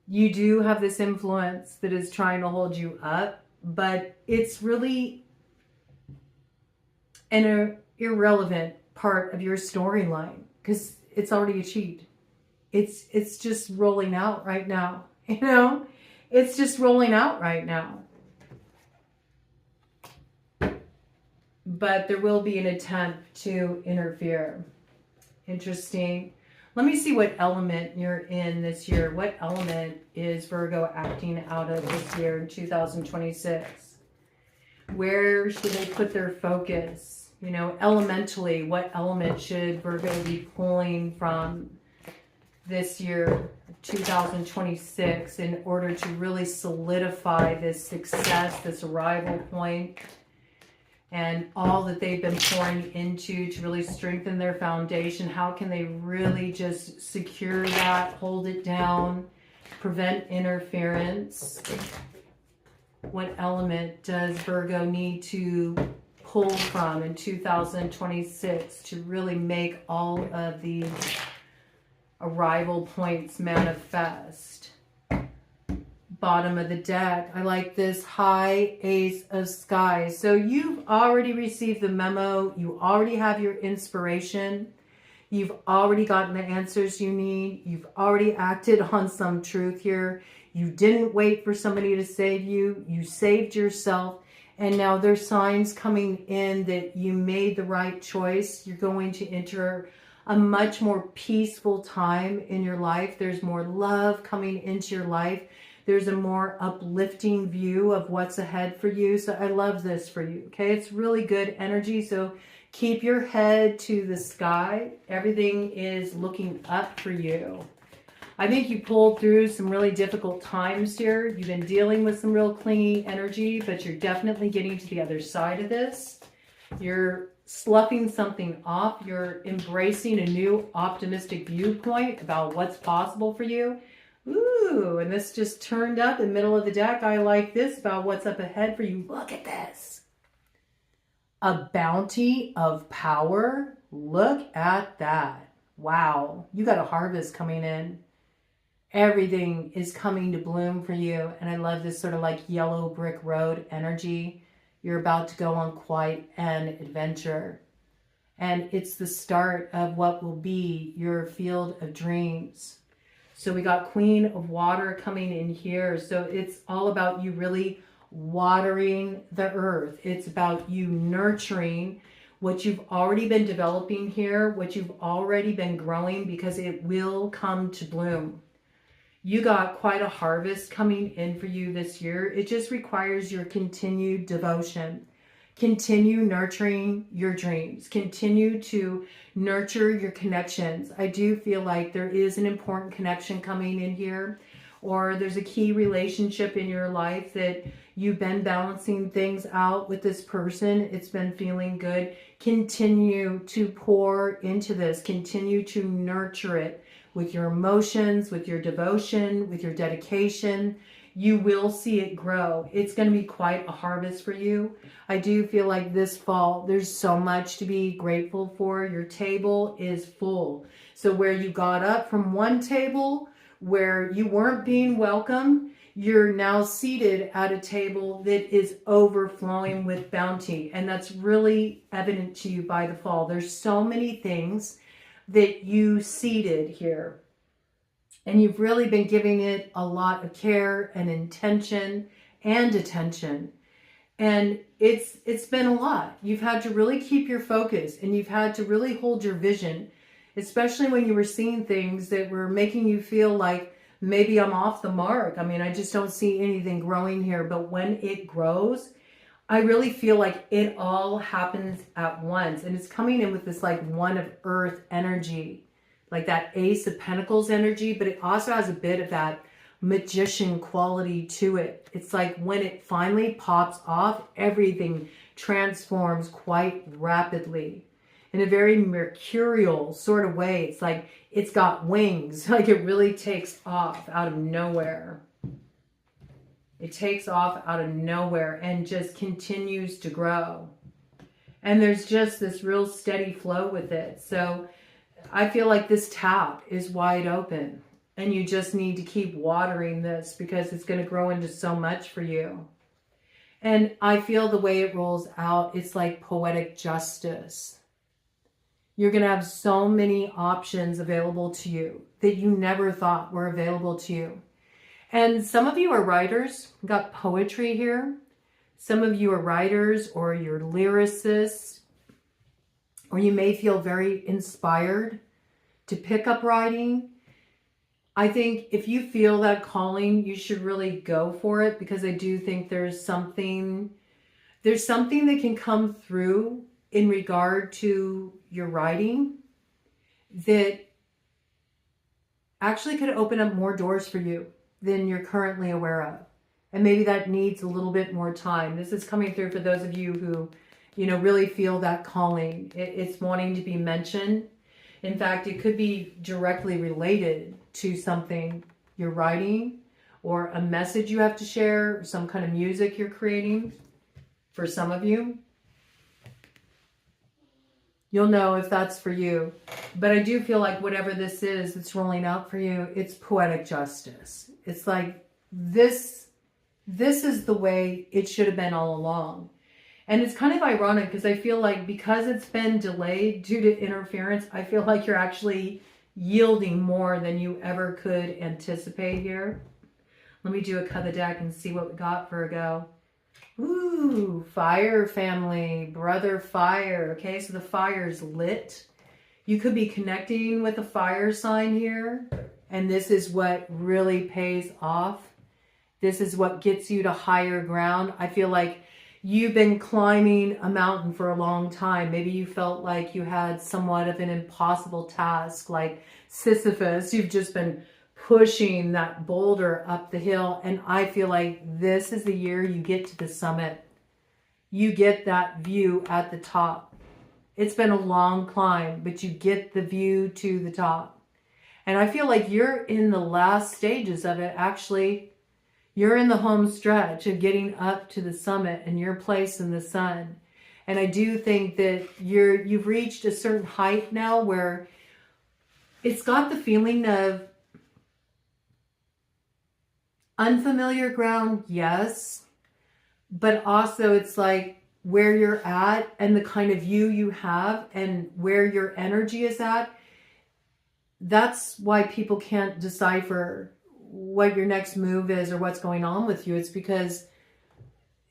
You do have this influence that is trying to hold you up, but it's really an irrelevant part of your storyline because it's already achieved. It's just rolling out right now. You know? It's just rolling out right now. But there will be an attempt to interfere. Interesting. Let me see what element you're in this year. What element is Virgo acting out of this year in 2026? Where should they put their focus? You know, elementally, what element should Virgo be pulling from this year, 2026, in order to really solidify this success, this arrival point, and all that they've been pouring into to really strengthen their foundation? How can they really just secure that, hold it down, prevent interference? What element does Virgo need to pull from in 2026 to really make all of these arrival points manifest? bottom of the deck, I like this high ace of skies. So you've already received the memo. You already have your inspiration. You've already gotten the answers you need. You've already acted on some truth here. You didn't wait for somebody to save you. You saved yourself. And now there's signs coming in that you made the right choice. You're going to enter a much more peaceful time in your life. There's more love coming into your life. There's a more uplifting view of what's ahead for you. So I love this for you, okay? It's really good energy. So keep your head to the sky. Everything is looking up for you. I think you pulled through some really difficult times here. You've been dealing with some real clingy energy, but you're definitely getting to the other side of this. You're sloughing something off. You're embracing a new optimistic viewpoint about what's possible for you. Ooh, and this just turned up in the middle of the deck. I like this about what's up ahead for you. Look at this. A bounty of power. Look at that. Wow. You got a harvest coming in. Everything is coming to bloom for you. And I love this sort of like yellow brick road energy. You're about to go on quite an adventure. And it's the start of what will be your field of dreams. So we got Queen of Water coming in here. So it's all about you really watering the earth. It's about you nurturing what you've already been developing here, what you've already been growing, because it will come to bloom. You got quite a harvest coming in for you this year. It just requires your continued devotion. Continue nurturing your dreams. Continue to nurture your connections. I do feel like there is an important connection coming in here, or there's a key relationship in your life that you've been balancing things out with this person. It's been feeling good. Continue to pour into this. Continue to nurture it with your emotions, with your devotion, with your dedication. You will see it grow. It's going to be quite a harvest for you. I do feel like this fall, there's so much to be grateful for. Your table is full. So where you got up from one table where you weren't being welcome, you're now seated at a table that is overflowing with bounty. And that's really evident to you by the fall. There's so many things that you seeded here. And you've really been giving it a lot of care and intention and attention. And it's been a lot. You've had to really keep your focus, and you've had to really hold your vision, especially when you were seeing things that were making you feel like maybe I'm off the mark. I mean, I just don't see anything growing here. But when it grows, I really feel like it all happens at once. And it's coming in with this like one of earth energy, like that Ace of Pentacles energy, but it also has a bit of that magician quality to it. It's like when it finally pops off, everything transforms quite rapidly in a very mercurial sort of way. It's like it's got wings, like it really takes off out of nowhere. It takes off out of nowhere and just continues to grow. And there's just this real steady flow with it. So I feel like this tap is wide open, and you just need to keep watering this because it's going to grow into so much for you. And I feel the way it rolls out, it's like poetic justice. You're going to have so many options available to you that you never thought were available to you. And some of you are writers, got poetry here. Some of you are writers, or you're lyricists, or you may feel very inspired to pick up writing. I think if you feel that calling, you should really go for it, because I do think there's something that can come through in regard to your writing that actually could open up more doors for you than you're currently aware of. And maybe that needs a little bit more time. This is coming through for those of you who, really feel that calling. It's wanting to be mentioned. In fact, it could be directly related to something you're writing, or a message you have to share, or some kind of music you're creating. For some of you, you'll know if that's for you. But I do feel like whatever this is that's rolling out for you, it's poetic justice. It's like this is the way it should have been all along. And it's kind of ironic because I feel like because it's been delayed due to interference, I feel like you're actually yielding more than you ever could anticipate here. Let me do a cut of the deck and see what we got, Virgo. Ooh, fire family, brother fire. Okay, so the fire's lit. You could be connecting with a fire sign here, and this is what really pays off. This is what gets you to higher ground. I feel like you've been climbing a mountain for a long time. Maybe you felt like you had somewhat of an impossible task, like Sisyphus. You've just been pushing that boulder up the hill. And I feel like this is the year you get to the summit. You get that view at the top. It's been a long climb, but you get the view to the top. And I feel like you're in the last stages of it. Actually, you're in the home stretch of getting up to the summit and your place in the sun. And I do think that you've reached a certain height now where it's got the feeling of unfamiliar ground, yes, but also it's like where you're at and the kind of view you have and where your energy is at. That's why people can't decipher what your next move is or what's going on with you. It's because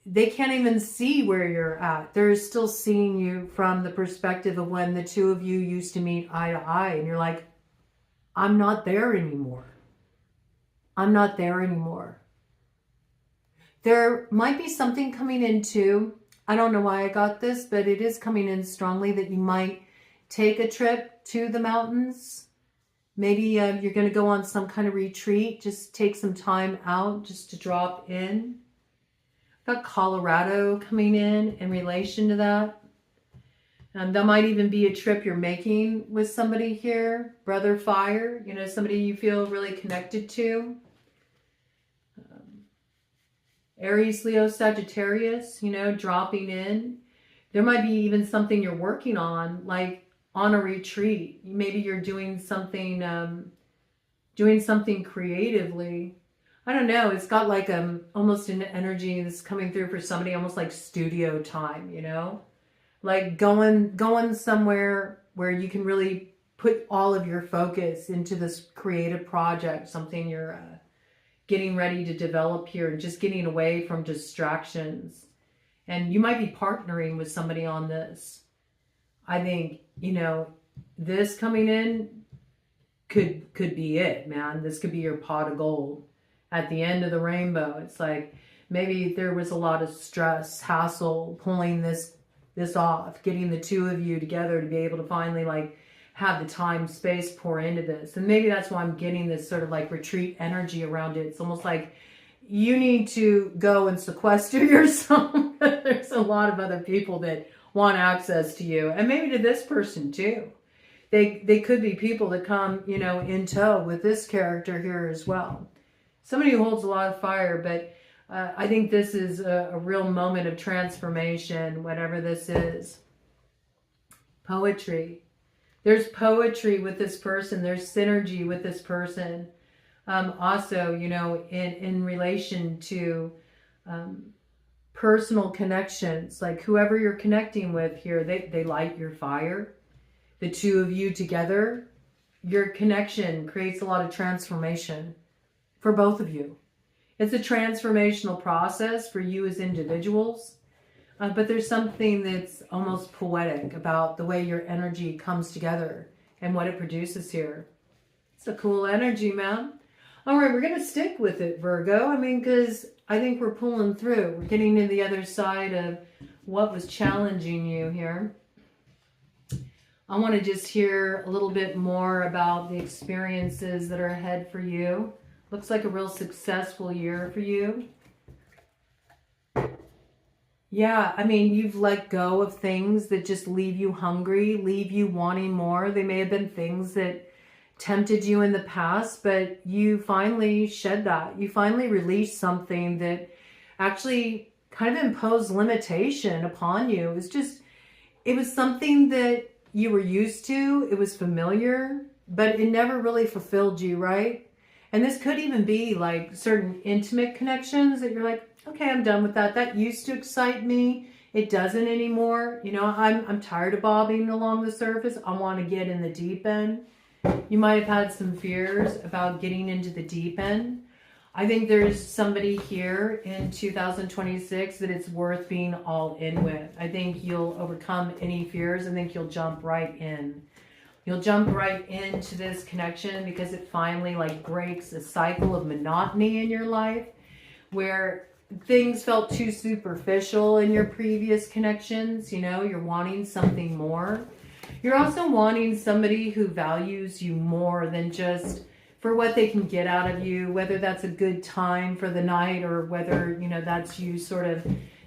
they can't even see where you're at. They're still seeing you from the perspective of when the two of you used to meet eye to eye, and you're like, I'm not there anymore. I'm not there anymore. There might be something coming in too. I don't know why I got this, but it is coming in strongly that you might take a trip to the mountains. Maybe you're going to go on some kind of retreat. Just take some time out just to drop in. I've got Colorado coming in relation to that. That might even be a trip you're making with somebody here. Brother fire, somebody you feel really connected to. Aries, Leo, Sagittarius, dropping in. There might be even something you're working on, like on a retreat. Maybe you're doing something creatively. I don't know. It's got like almost an energy that's coming through for somebody, almost like studio time, like going somewhere where you can really put all of your focus into this creative project, something you're getting ready to develop here, and just getting away from distractions. And you might be partnering with somebody on this. I think, this coming in could be it, man. This could be your pot of gold at the end of the rainbow. It's like maybe there was a lot of stress, hassle, pulling this off, getting the two of you together to be able to finally have the time, space pour into this. And maybe that's why I'm getting this sort of retreat energy around it. It's almost like you need to go and sequester yourself. There's a lot of other people that want access to you, and maybe to this person too. They could be people that come, in tow with this character here as well. Somebody who holds a lot of fire, but I think this is a real moment of transformation, whatever this is. Poetry. There's poetry with this person. There's synergy with this person. Also, in relation to personal connections, like whoever you're connecting with here, they light your fire. The two of you together, your connection creates a lot of transformation for both of you. It's a transformational process for you as individuals. But there's something that's almost poetic about the way your energy comes together and what it produces here. It's a cool energy, man. All right, we're going to stick with it, Virgo. Because I think we're pulling through. We're getting to the other side of what was challenging you here. I want to just hear a little bit more about the experiences that are ahead for you. Looks like a real successful year for you. Yeah, you've let go of things that just leave you hungry, leave you wanting more. They may have been things that tempted you in the past, but you finally shed that. You finally released something that actually kind of imposed limitation upon you. It was something that you were used to. It was familiar, but it never really fulfilled you, right? And this could even be like certain intimate connections that you're like, okay, I'm done with that. That used to excite me. It doesn't anymore. You know, I'm tired of bobbing along the surface. I want to get in the deep end. You might have had some fears about getting into the deep end. I think there's somebody here in 2026 that it's worth being all in with. I think you'll overcome any fears. I think you'll jump right in. You'll jump right into this connection because it finally like breaks a cycle of monotony in your life where things felt too superficial in your previous connections. You know, you're wanting something more. You're also wanting somebody who values you more than just for what they can get out of you, whether that's a good time for the night or whether, you know, that's you sort of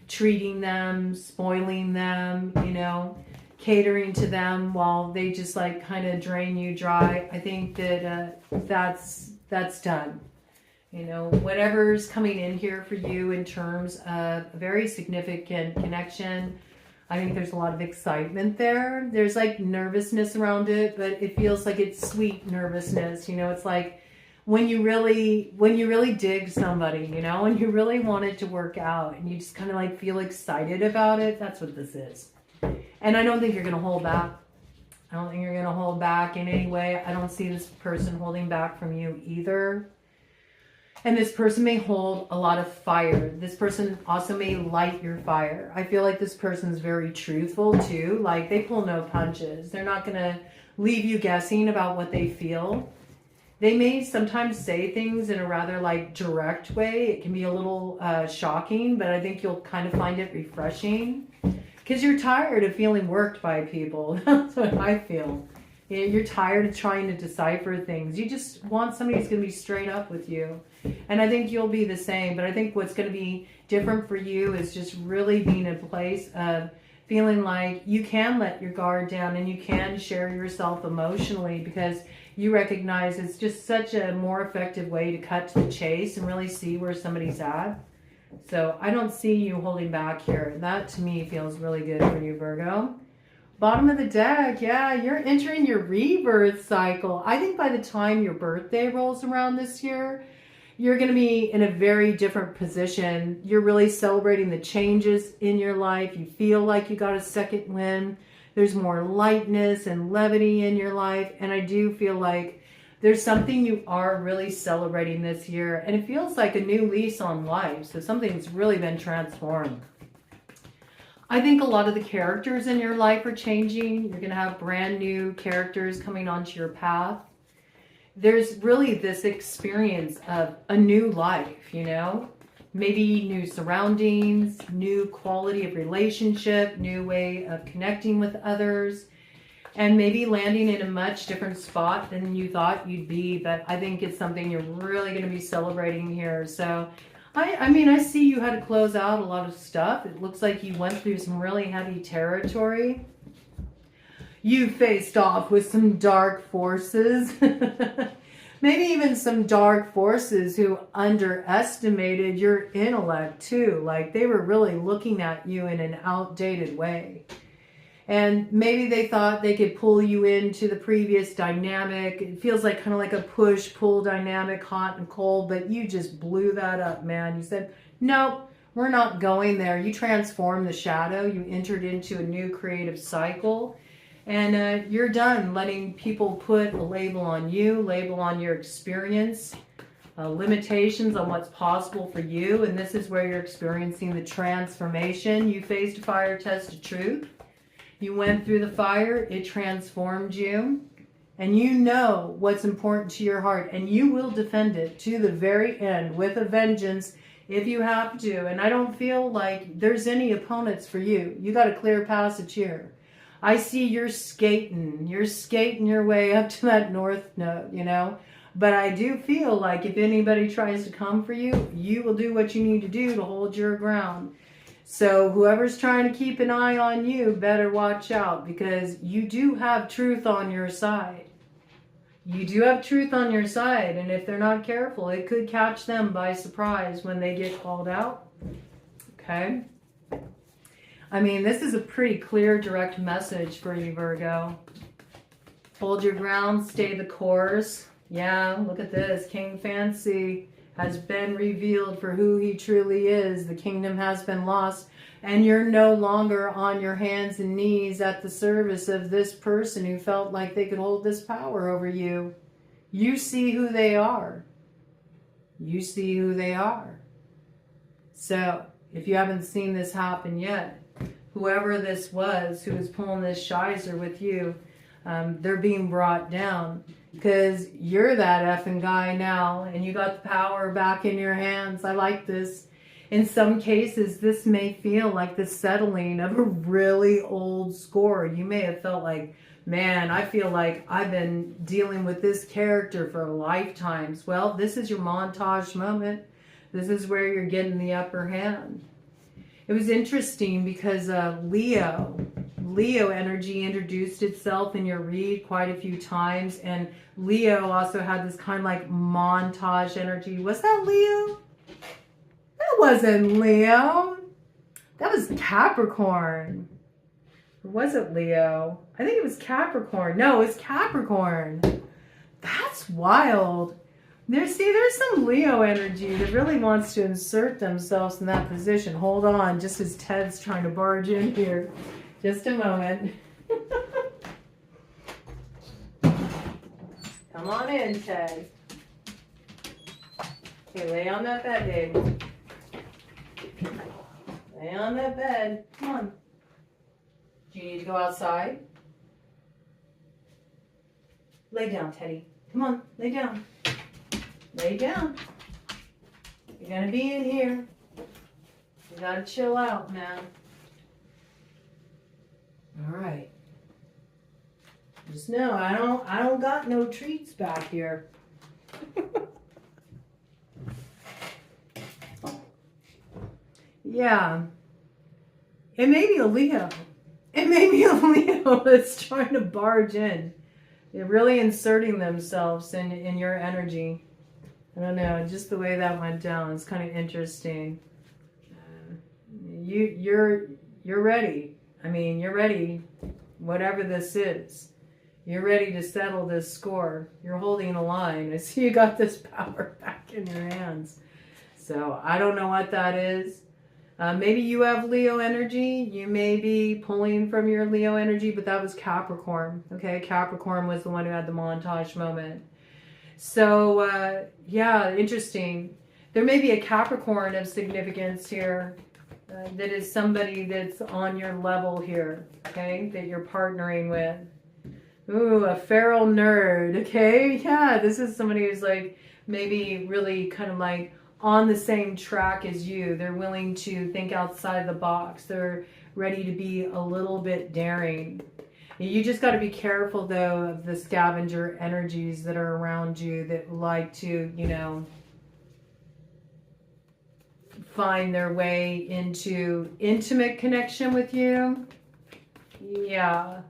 treating them, spoiling them, you know, catering to them while they just like kind of drain you dry. I think that that's done. You know, whatever's coming in here for you in terms of a very significant connection, I think there's a lot of excitement there. There's like nervousness around it, but it feels like it's sweet nervousness. You know, it's like when you really dig somebody, you know, and you really want it to work out and you just kind of like feel excited about it. That's what this is. And I don't think you're going to hold back. I don't think you're going to hold back in any way. I don't see this person holding back from you either. And this person may hold a lot of fire. This person also may light your fire. I feel like this person's very truthful too. Like they pull no punches. They're not going to leave you guessing about what they feel. They may sometimes say things in a rather like direct way. It can be a little shocking, but I think you'll kind of find it refreshing. Because you're tired of feeling worked by people. That's what I feel. You're tired of trying to decipher things. You just want somebody who's going to be straight up with you. And I think you'll be the same. But I think what's going to be different for you is just really being in a place of feeling like you can let your guard down and you can share yourself emotionally because you recognize it's just such a more effective way to cut to the chase and really see where somebody's at. So I don't see you holding back here. That to me feels really good for you, Virgo. Bottom of the deck, yeah, you're entering your rebirth cycle. I think by the time your birthday rolls around this year, you're going to be in a very different position. You're really celebrating the changes in your life. You feel like you got a second wind. There's more lightness and levity in your life. And I do feel like there's something you are really celebrating this year. And it feels like a new lease on life. So something's really been transformed. I think a lot of the characters in your life are changing. You're going to have brand new characters coming onto your path. There's really this experience of a new life, you know, maybe new surroundings, new quality of relationship, new way of connecting with others, and maybe landing in a much different spot than you thought you'd be. But I think it's something you're really going to be celebrating here. So I mean, I see you had to close out a lot of stuff. It looks like you went through some really heavy territory. You faced off with some dark forces. Maybe even some dark forces who underestimated your intellect too. Like they were really looking at you in an outdated way. And maybe they thought they could pull you into the previous dynamic. It feels like kind of like a push-pull dynamic, hot and cold, but you just blew that up, man. You said, nope, we're not going there. You transformed the shadow. You entered into a new creative cycle. And you're done letting people put a label on you, label on your experience, limitations on what's possible for you. And this is where you're experiencing the transformation. You faced a fire test of truth. You went through the fire, it transformed you, and you know what's important to your heart, and you will defend it to the very end with a vengeance if you have to. And I don't feel like there's any opponents for you. You got a clear passage here. I see you're skating your way up to that north node, you know. But I do feel like if anybody tries to come for you, you will do what you need to do to hold your ground. So whoever's trying to keep an eye on you better watch out, because you do have truth on your side. You do have truth on your side, and if they're not careful, it could catch them by surprise when they get called out. Okay? I mean, this is a pretty clear, direct message for you, Virgo. Hold your ground, stay the course. Yeah, look at this. King Fancy has been revealed for who he truly is. The kingdom has been lost, and you're no longer on your hands and knees at the service of this person who felt like they could hold this power over you. You see who they are. You see who they are. So, if you haven't seen this happen yet, whoever this was who was pulling this shizer with you, they're being brought down because you're that effing guy now and you got the power back in your hands. I like this. In some cases, this may feel like the settling of a really old score. You may have felt like, man, I feel like I've been dealing with this character for lifetimes. Well, this is your montage moment. This is where you're getting the upper hand. It was interesting because Leo energy introduced itself in your read quite a few times, and Leo also had this kind of like montage energy. Was that Leo? That wasn't Leo. That was Capricorn. Or was it Leo? I think it was Capricorn. No, it's Capricorn. That's wild. There's some Leo energy that really wants to insert themselves in that position. Hold on, just as Ted's trying to barge in here. Just a moment. Come on in, Ted. Okay, lay on that bed, baby. Lay on that bed. Come on. Do you need to go outside? Lay down, Teddy. Come on, lay down. Lay down. You're gonna be in here. You gotta chill out, man. All right. Just know I don't got no treats back here. Yeah. It may be a Leo. It may be a Leo that's trying to barge in. They're really inserting themselves in your energy. I don't know, just the way that went down is kind of interesting. You're ready. I mean, you're ready, whatever this is. You're ready to settle this score. You're holding a line. I see you got this power back in your hands. So I don't know what that is. Maybe you have Leo energy. You may be pulling from your Leo energy, but that was Capricorn. Okay, Capricorn was the one who had the montage moment. So, yeah, interesting. There may be a Capricorn of significance here that is somebody that's on your level here, okay, that you're partnering with. Ooh, a feral nerd, okay? Yeah, this is somebody who's like maybe really kind of like on the same track as you. They're willing to think outside the box. They're ready to be a little bit daring. You just got to be careful, though, of the scavenger energies that are around you that like to, you know, find their way into intimate connection with you. Yeah.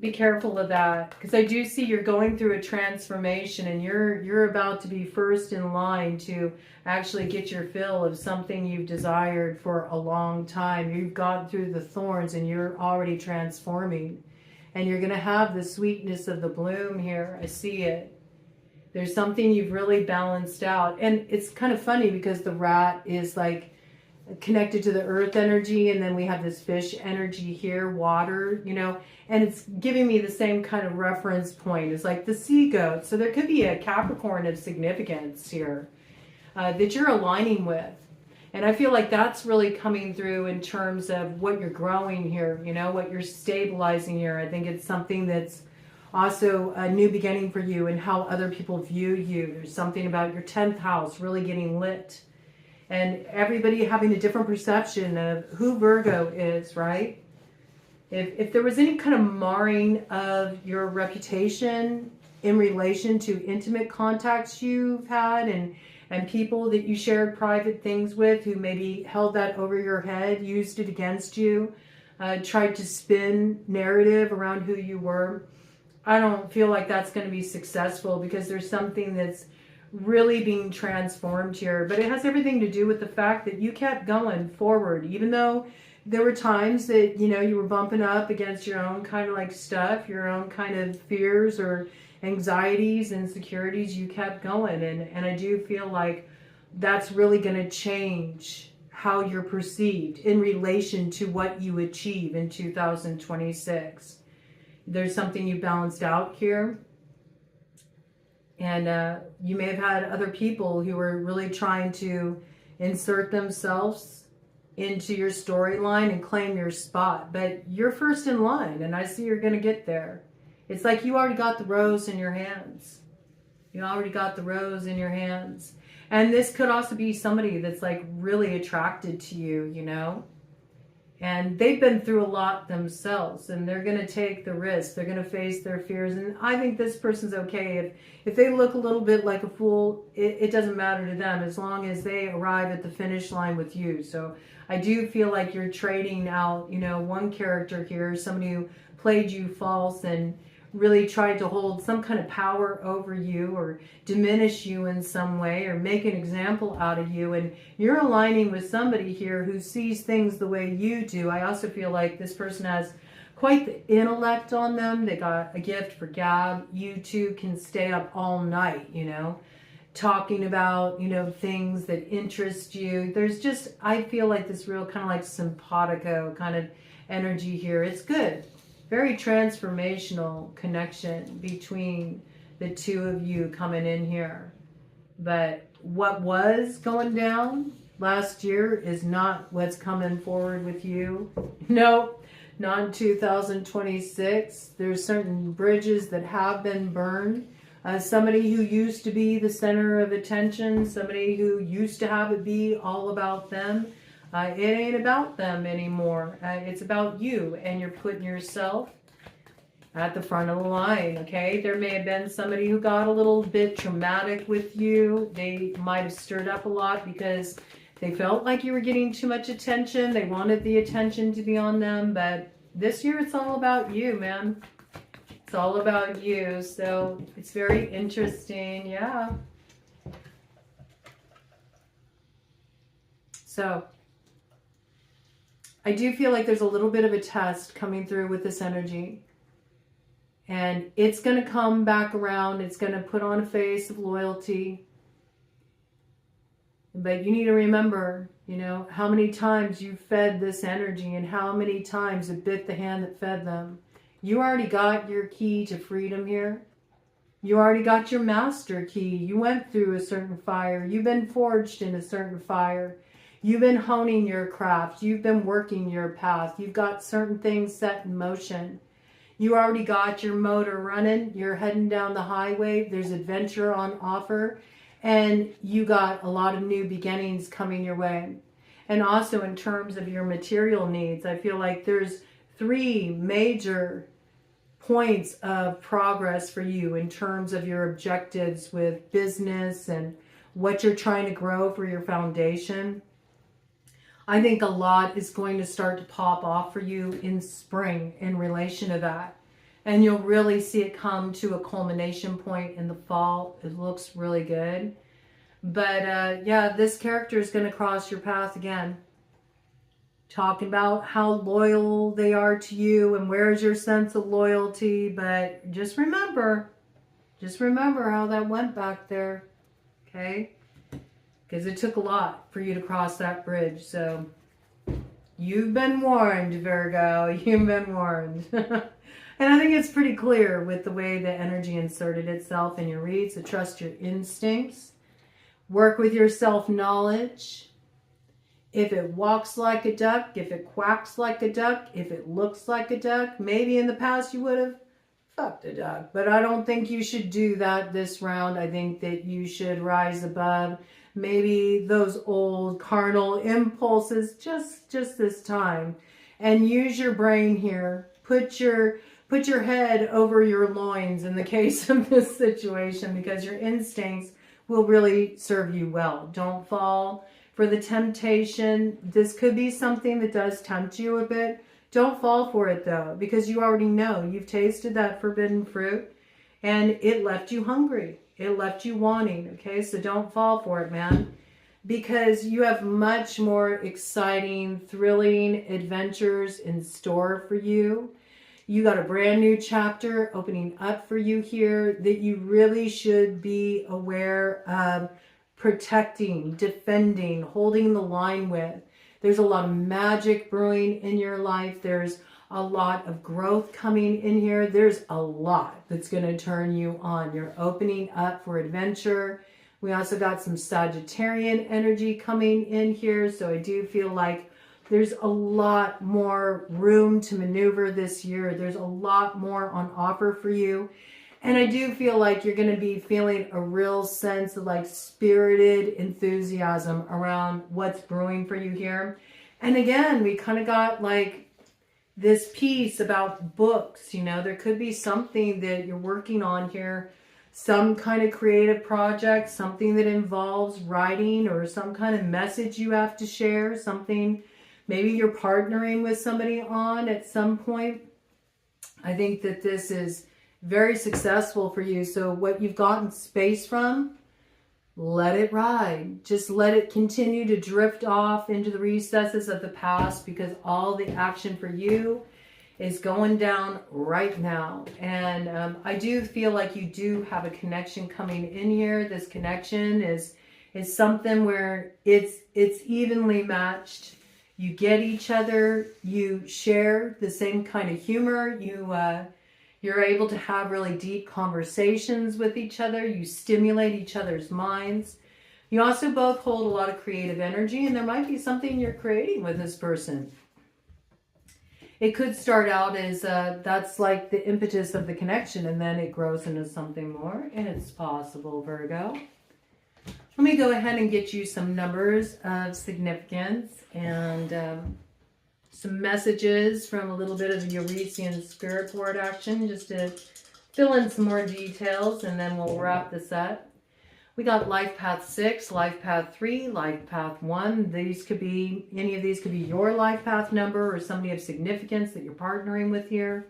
Be careful of that, because I do see you're going through a transformation and you're about to be first in line to actually get your fill of something you've desired for a long time. You've gone through the thorns and you're already transforming, and you're going to have the sweetness of the bloom here. I see it. There's something you've really balanced out, and it's kind of funny because the rat is like connected to the earth energy, and then we have this fish energy here, water, you know, and it's giving me the same kind of reference point. It's like the sea goat. So there could be a Capricorn of significance here that you're aligning with. And I feel like that's really coming through in terms of what you're growing here, you know, what you're stabilizing here. I think it's something that's also a new beginning for you and how other people view you. There's something about your 10th house really getting lit. And everybody having a different perception of who Virgo is, right? If there was any kind of marring of your reputation in relation to intimate contacts you've had and people that you shared private things with who maybe held that over your head, used it against you, tried to spin narrative around who you were, I don't feel like that's going to be successful, because there's something that's really being transformed here. But it has everything to do with the fact that you kept going forward, even though there were times that, you know, you were bumping up against your own kind of like stuff, your own kind of fears or anxieties, insecurities. You kept going. And I do feel like that's really going to change how you're perceived in relation to what you achieve in 2026. There's something you balanced out here. And you may have had other people who were really trying to insert themselves into your storyline and claim your spot. But you're first in line, and I see you're going to get there. It's like you already got the rose in your hands. You already got the rose in your hands. And this could also be somebody that's like really attracted to you, you know. And they've been through a lot themselves, and they're going to take the risk. They're going to face their fears. And I think this person's okay. If they look a little bit like a fool, it doesn't matter to them as long as they arrive at the finish line with you. So I do feel like you're trading out, you know, one character here, somebody who played you false and really tried to hold some kind of power over you or diminish you in some way or make an example out of you. And you're aligning with somebody here who sees things the way you do. I also feel like this person has quite the intellect on them. They got a gift for gab. You two can stay up all night, you know, talking about, you know, things that interest you. There's just, I feel like this real kind of like simpatico kind of energy here. It's good. Very transformational connection between the two of you coming in here. But what was going down last year is not what's coming forward with you. Nope, not in 2026. There's certain bridges that have been burned. Somebody who used to be the center of attention, somebody who used to have it be all about them. It ain't about them anymore. It's about you, and you're putting yourself at the front of the line, okay? There may have been somebody who got a little bit traumatic with you. They might have stirred up a lot because they felt like you were getting too much attention. They wanted the attention to be on them, but this year it's all about you, man. It's all about you, so it's very interesting, yeah. So I do feel like there's a little bit of a test coming through with this energy. And it's going to come back around. It's going to put on a face of loyalty. But you need to remember, you know, how many times you fed this energy and how many times it bit the hand that fed them. You already got your key to freedom here. You already got your master key. You went through a certain fire. You've been forged in a certain fire. You've been honing your craft. You've been working your path. You've got certain things set in motion. You already got your motor running. You're heading down the highway. There's adventure on offer. And you got a lot of new beginnings coming your way. And also in terms of your material needs, I feel like there's 3 major points of progress for you in terms of your objectives with business and what you're trying to grow for your foundation. I think a lot is going to start to pop off for you in spring in relation to that. And you'll really see it come to a culmination point in the fall. It looks really good. But yeah, this character is going to cross your path again. Talking about how loyal they are to you and where's your sense of loyalty. But just remember how that went back there. Okay? Because it took a lot for you to cross that bridge. So you've been warned, Virgo. You've been warned. And I think it's pretty clear with the way the energy inserted itself in your reads. So trust your instincts. Work with your self-knowledge. If it walks like a duck, if it quacks like a duck, if it looks like a duck, maybe in the past you would have fucked a duck. But I don't think you should do that this round. I think that you should rise above maybe those old carnal impulses just this time. And use your brain here. Put your head over your loins in the case of this situation, because your instincts will really serve you well. Don't fall for the temptation. This could be something that does tempt you a bit. Don't fall for it though, because you already know you've tasted that forbidden fruit and it left you hungry. It left you wanting. Okay, so don't fall for it, man. because you have much more exciting, thrilling adventures in store for you. You got a brand new chapter opening up for you here that you really should be aware of protecting, defending, holding the line with. There's a lot of magic brewing in your life. There's a lot of growth coming in here. There's a lot that's going to turn you on. You're opening up for adventure. We also got some Sagittarian energy coming in here. So I do feel like there's a lot more room to maneuver this year. There's a lot more on offer for you. And I do feel like you're going to be feeling a real sense of like spirited enthusiasm around what's brewing for you here. And again, we kind of got like this piece about books. You know, there could be something that you're working on here, some kind of creative project, something that involves writing or some kind of message you have to share, something maybe you're partnering with somebody on at some point. I think that this is very successful for you. So what you've gotten space from, let it ride. Just let it continue to drift off into the recesses of the past, because all the action for you is going down right now. And I do feel like you do have a connection coming in here. This connection is something where it's evenly matched. You get each other, you share the same kind of humor, you're able to have really deep conversations with each other, you stimulate each other's minds. You also both hold a lot of creative energy, and there might be something you're creating with this person. It could start out as that's like the impetus of the connection, and then it grows into something more, and it's possible, Virgo. Let me go ahead and get you some numbers of significance and some messages from a little bit of the Eurasian spirit board action, just to fill in some more details, and then we'll wrap this up. We got life path 6, life path 3, life path 1. These could be, any of these could be your life path number or somebody of significance that you're partnering with here.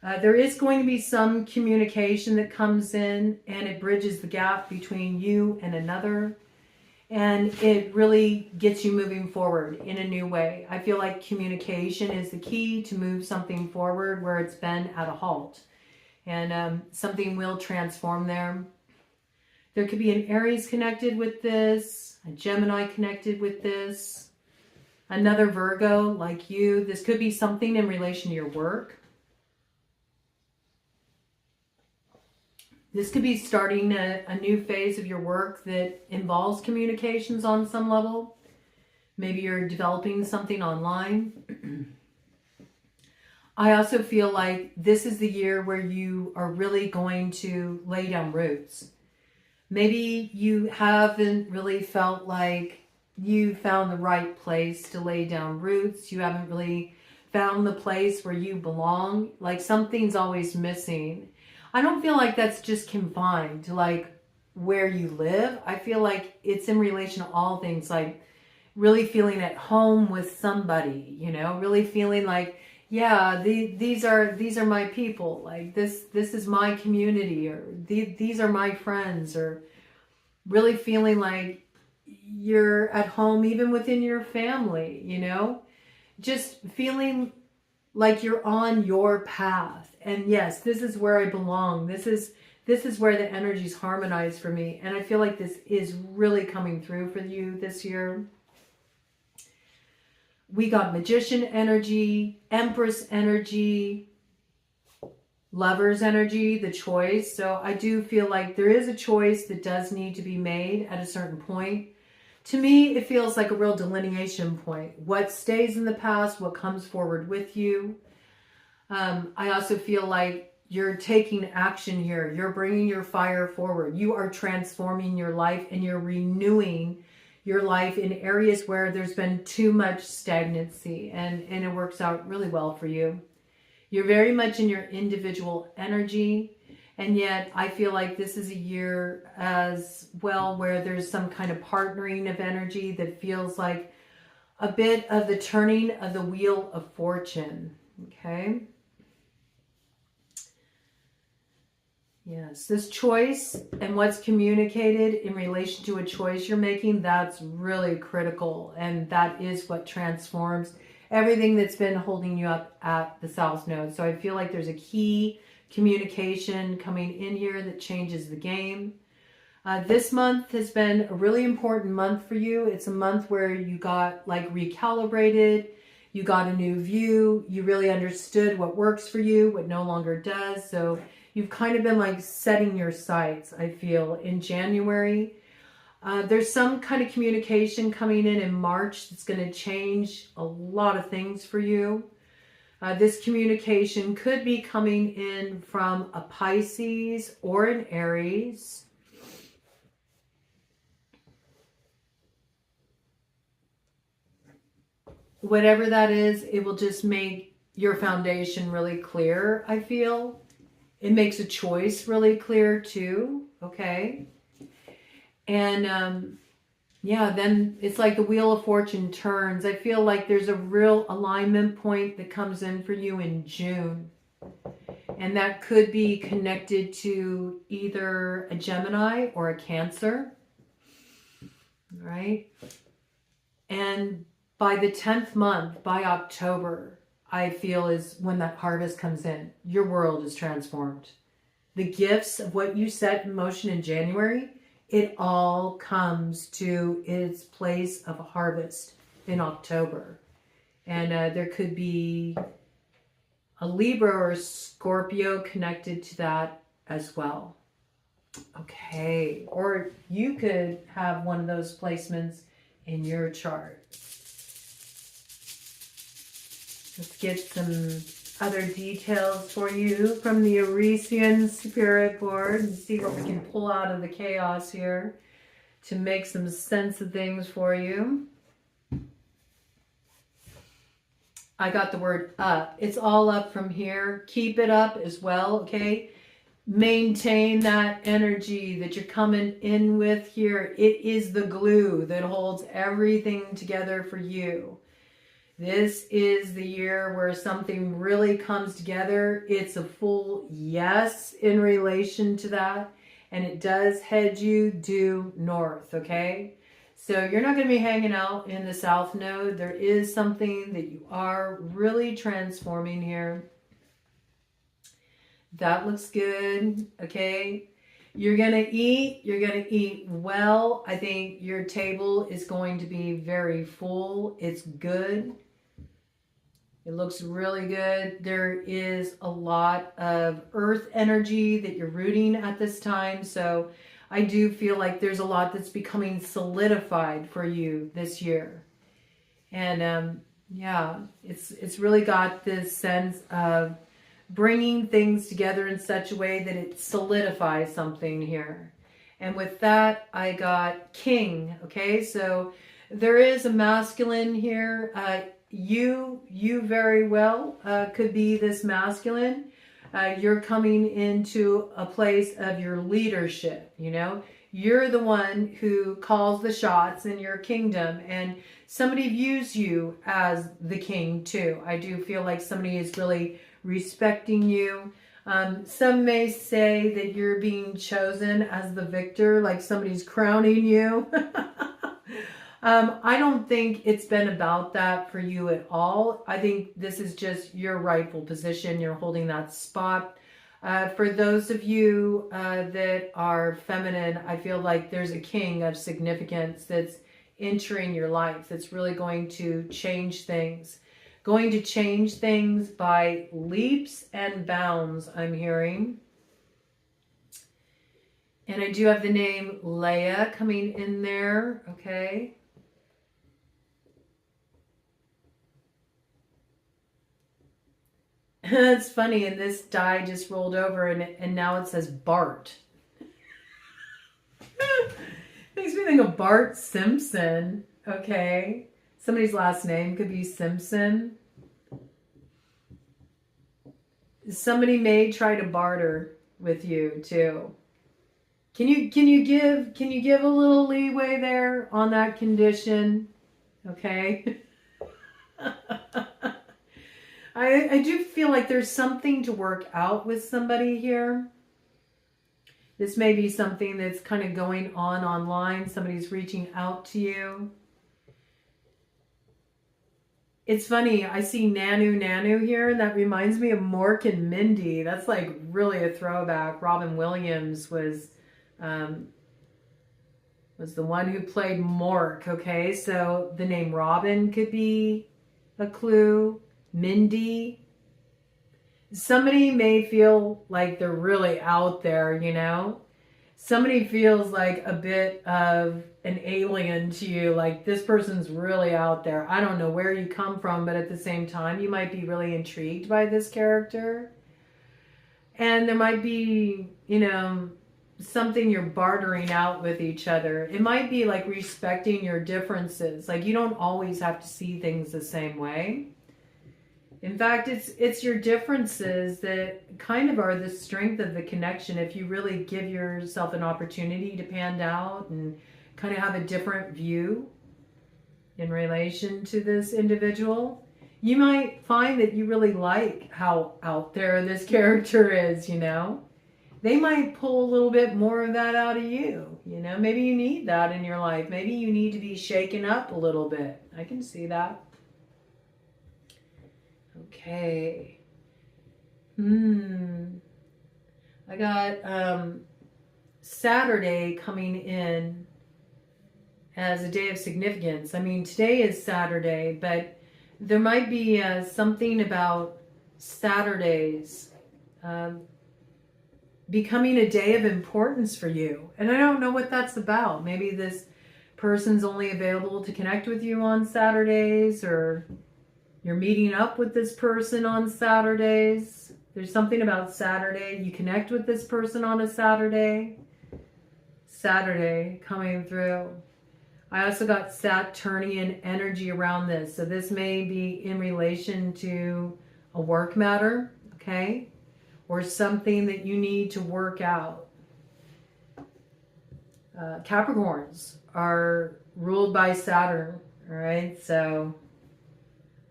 There is going to be some communication that comes in, and it bridges the gap between you and another. And it really gets you moving forward in a new way. I feel like communication is the key to move something forward where it's been at a halt. And something will transform there. There could be an Aries connected with this, a Gemini connected with this, another Virgo like you. This could be something in relation to your work. This could be starting a new phase of your work that involves communications on some level. Maybe you're developing something online. I also feel like this is the year where you are really going to lay down roots. Maybe you haven't really felt like you found the right place to lay down roots. You haven't really found the place where you belong. Like something's always missing. I don't feel like that's just confined to like where you live. I feel like it's in relation to all things, like really feeling at home with somebody, you know, really feeling like, yeah, these are my people. Like this is my community, or these are my friends, or really feeling like you're at home even within your family, you know, just feeling like you're on your path. And yes, this is where I belong. This is where the energies harmonize for me. And I feel like this is really coming through for you this year. We got Magician energy, Empress energy, Lover's energy, the choice. So I do feel like there is a choice that does need to be made at a certain point. To me, it feels like a real delineation point. What stays in the past, what comes forward with you. I also feel like you're taking action here. You're bringing your fire forward. You are transforming your life, and you're renewing your life in areas where there's been too much stagnancy, and it works out really well for you. You're very much in your individual energy, and yet I feel like this is a year as well where there's some kind of partnering of energy that feels like a bit of the turning of the wheel of fortune. Okay. Yes, this choice and what's communicated in relation to a choice you're making, that's really critical. And that is what transforms everything that's been holding you up at the South Node. So I feel like there's a key communication coming in here that changes the game. This month has been a really important month for you. It's a month where you got like recalibrated, you got a new view, you really understood what works for you, what no longer does. So you've kind of been like setting your sights, I feel, in January. There's some kind of communication coming in March that's going to change a lot of things for you. This communication could be coming in from a Pisces or an Aries. Whatever that is, it will just make your foundation really clear, I feel. It makes a choice really clear too, okay? And yeah, then it's like the Wheel of Fortune turns. I feel like there's a real alignment point that comes in for you in June. And that could be connected to either a Gemini or a Cancer, right? And by the 10th month, by October, I feel is when that harvest comes in. Your world is transformed. The gifts of what you set in motion in January, it all comes to its place of harvest in October. And there could be a Libra or a Scorpio connected to that as well. Okay. Or you could have one of those placements in your chart. Let's get some other details for you from the Oresian Spirit Board and see what we can pull out of the chaos here to make some sense of things for you. I got the word up. It's all up from here. Keep it up as well, okay? Maintain that energy that you're coming in with here. It is the glue that holds everything together for you. This is the year where something really comes together. It's a full yes in relation to that. And it does head you due north, okay? So you're not going to be hanging out in the South Node. There is something that you are really transforming here. That looks good, okay? You're going to eat well. I think your table is going to be very full. It's good. It looks really good. There is a lot of earth energy that you're rooting at this time. So I do feel like there's a lot that's becoming solidified for you this year. And yeah, it's really got this sense of bringing things together in such a way that it solidifies something here. And with that, I got King. Okay, so there is a masculine here. You very well could be this masculine. You're coming into a place of your leadership, you know. You're the one who calls the shots in your kingdom, and somebody views you as the king too. I do feel like somebody is really respecting you. Some may say that you're being chosen as the victor, like somebody's crowning you. I don't think it's been about that for you at all. I think this is just your rightful position. You're holding that spot. For those of you that are feminine, I feel like there's a king of significance that's entering your life that's really going to change things. Going to change things by leaps and bounds, I'm hearing. And I do have the name Leia coming in there, okay? It's funny, and this die just rolled over, and now it says Bart. Makes me think of Bart Simpson. Okay, somebody's last name could be Simpson. Somebody may try to barter with you too. Can you give a little leeway there on that condition? Okay. I do feel like there's something to work out with somebody here. This may be something that's kind of going on online. Somebody's reaching out to you. It's funny, I see Nanu here, and that reminds me of Mork and Mindy. That's like really a throwback. Robin Williams was the one who played Mork, okay? So the name Robin could be a clue. Mindy. Somebody may feel like they're really out there, you know? Somebody feels like a bit of an alien to you, like this person's really out there. I don't know where you come from, but at the same time, you might be really intrigued by this character. And there might be, you know, something you're bartering out with each other. It might be like respecting your differences. Like you don't always have to see things the same way. In fact, it's your differences that kind of are the strength of the connection. If you really give yourself an opportunity to pan out and kind of have a different view in relation to this individual, you might find that you really like how out there this character is, you know. They might pull a little bit more of that out of you, you know. Maybe you need that in your life. Maybe you need to be shaken up a little bit. I can see that. Okay. I got Saturday coming in as a day of significance. I mean, today is Saturday, but there might be something about Saturdays becoming a day of importance for you. And I don't know what that's about. Maybe this person's only available to connect with you on Saturdays, or you're meeting up with this person on Saturdays. There's something about Saturday. You connect with this person on a Saturday. Saturday coming through. I also got Saturnian energy around this. So this may be in relation to a work matter, okay? Or something that you need to work out. Capricorns are ruled by Saturn, all right? So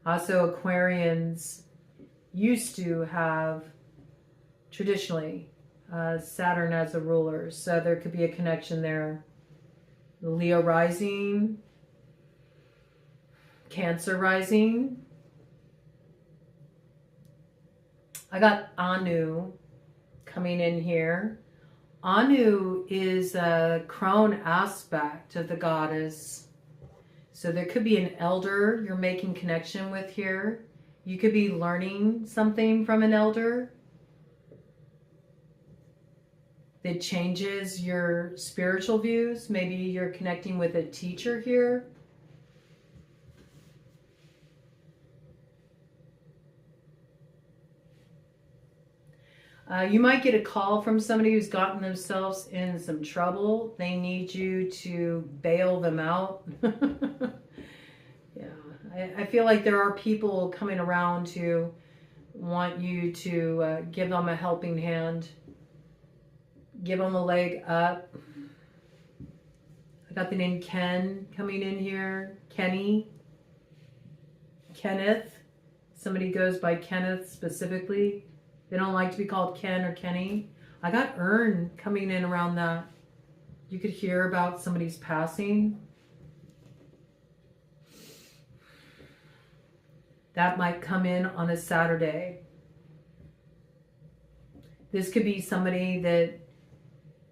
also Aquarians used to have traditionally Saturn as a ruler. So there could be a connection there. Leo rising, Cancer rising. I got Anu coming in here. Anu is a crone aspect of the goddess. So there could be an elder you're making connection with here. You could be learning something from an elder that changes your spiritual views. Maybe you're connecting with a teacher here. You might get a call from somebody who's gotten themselves in some trouble. They need you to bail them out. Yeah, I feel like there are people coming around who want you to give them a helping hand. Give them a leg up. I got the name Ken coming in here. Kenny. Kenneth. Somebody goes by Kenneth specifically. They don't like to be called Ken or Kenny. I got Ern coming in around that. You could hear about somebody's passing. That might come in on a Saturday. This could be somebody that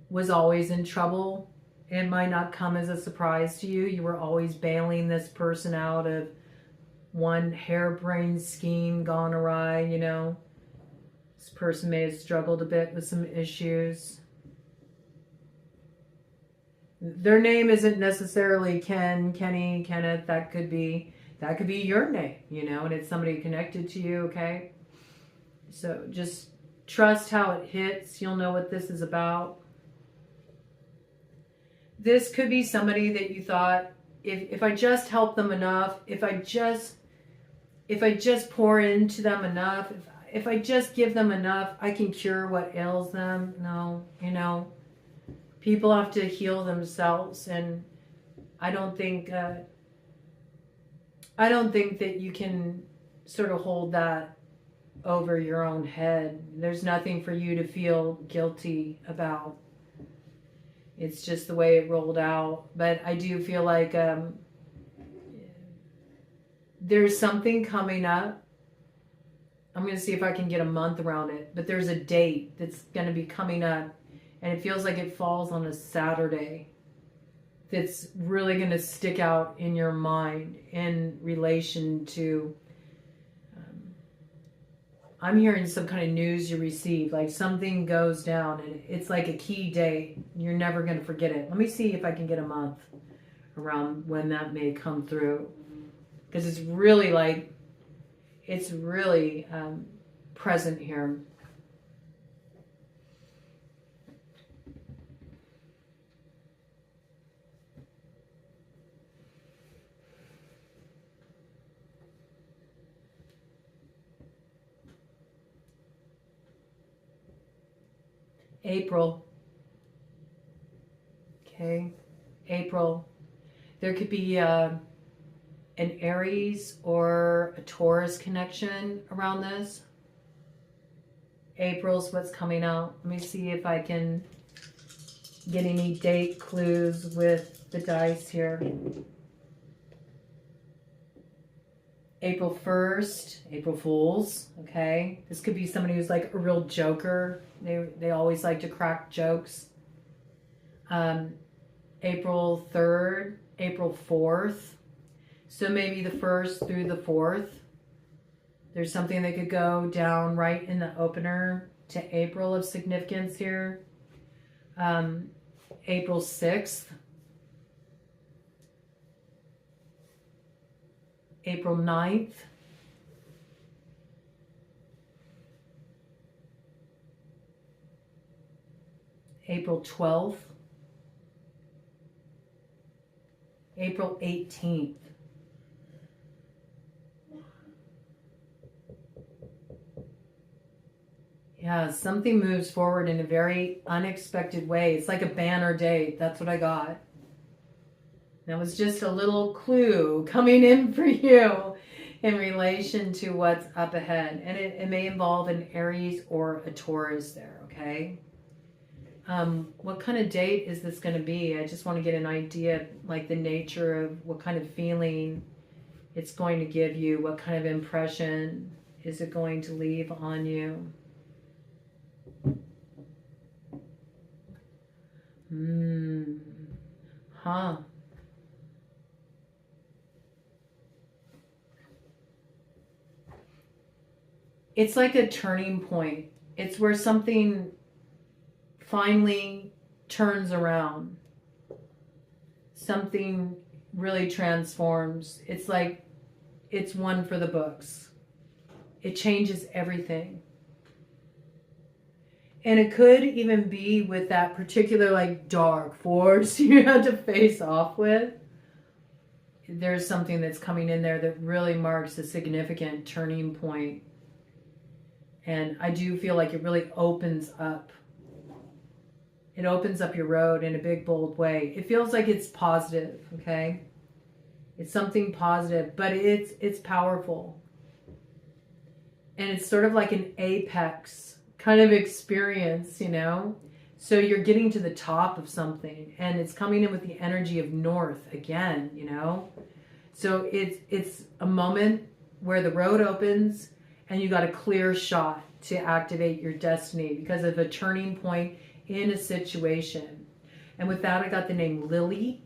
was always in trouble. It might not come as a surprise to you. You were always bailing this person out of one harebrained scheme gone awry, you know. This person may have struggled a bit with some issues. Their name isn't necessarily Ken, Kenny, Kenneth. That could be your name, you know, and it's somebody connected to you, okay? So just trust how it hits. You'll know what this is about. This could be somebody that you thought, if I just help them enough, if I just pour into them enough, if I just give them enough, I can cure what ails them. No, you know, people have to heal themselves, and I don't think that you can sort of hold that over your own head. There's nothing for you to feel guilty about. It's just the way it rolled out. But I do feel like there's something coming up. I'm going to see if I can get a month around it. But there's a date that's going to be coming up. And it feels like it falls on a Saturday. That's really going to stick out in your mind in relation to... I'm hearing some kind of news you receive, like something goes down and it's like a key date. You're never going to forget it. Let me see if I can get a month around when that may come through. Because it's really like, it's really present here. April. Okay. April. There could be an Aries or a Taurus connection around this. April's what's coming out. Let me see if I can get any date clues with the dice here. April 1st, April Fools, okay? This could be somebody who's like a real joker. They always like to crack jokes. April 3rd, April 4th. So maybe the 1st through the 4th. There's something that could go down right in the opener to April of significance here. April 6th. April 9th. April 12th. April 18th. Yeah, something moves forward in a very unexpected way. It's like a banner date. That's what I got. That was just a little clue coming in for you in relation to what's up ahead. And it may involve an Aries or a Taurus there, okay? What kind of date is this going to be? I just want to get an idea, like the nature of what kind of feeling it's going to give you. What kind of impression is it going to leave on you? Huh. It's like a turning point. It's where something finally turns around. Something really transforms. It's like it's one for the books. It changes everything. And it could even be with that particular like dark force you had to face off with. There's something that's coming in there that really marks a significant turning point. And I do feel like it really opens up. It opens up your road in a big, bold way. It feels like it's positive, okay? It's something positive, but it's powerful. And it's sort of like an apex kind of experience, you know? So you're getting to the top of something, and it's coming in with the energy of north again, you know? So it's a moment where the road opens and you got a clear shot to activate your destiny because of a turning point in a situation. And with that, I got the name Lily.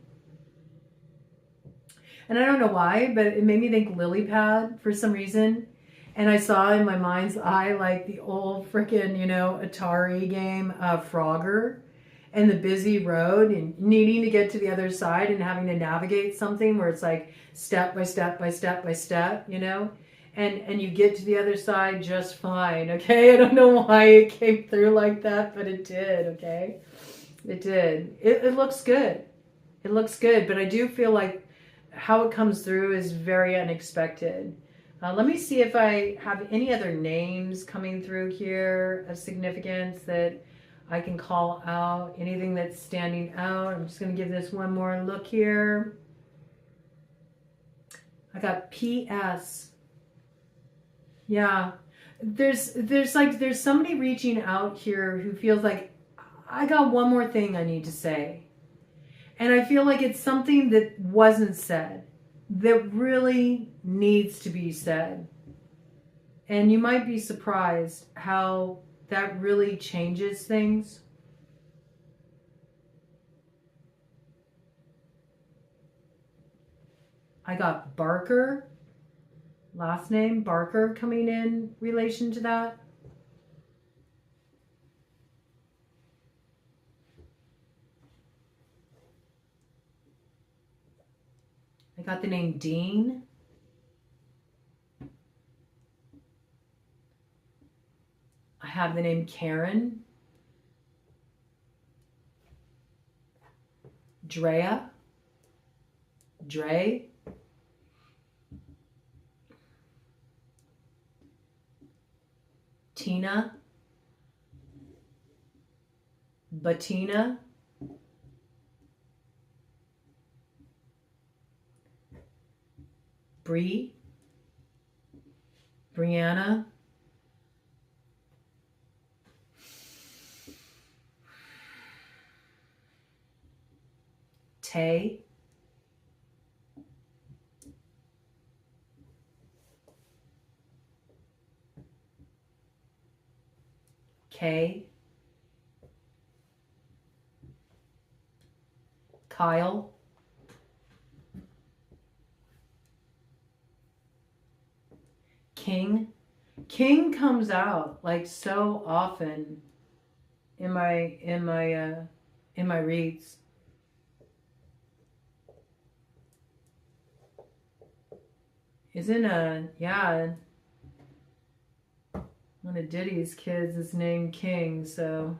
And I don't know why, but it made me think lily pad for some reason. And I saw in my mind's eye like the old freaking, you know, Atari game Frogger and the busy road and needing to get to the other side and having to navigate something where it's like step by step by step by step, you know. And you get to the other side just fine, okay? I don't know why it came through like that, but it did, okay? It did. It looks good. It looks good, but I do feel like how it comes through is very unexpected. Let me see if I have any other names coming through here of significance that I can call out. Anything that's standing out. I'm just going to give this one more look here. I got PS. Yeah, there's somebody reaching out here who feels like I got one more thing I need to say. And I feel like it's something that wasn't said, that really needs to be said. And you might be surprised how that really changes things. I got Barker, last name Barker, coming in relation to that. I got the name Dean. I have the name Karen. Drea. Dre. Tina. Bettina. Bree. Brianna. Tay. Kay. Kyle. King. King comes out like so often in my reads. Isn't one of Diddy's kids is named King, so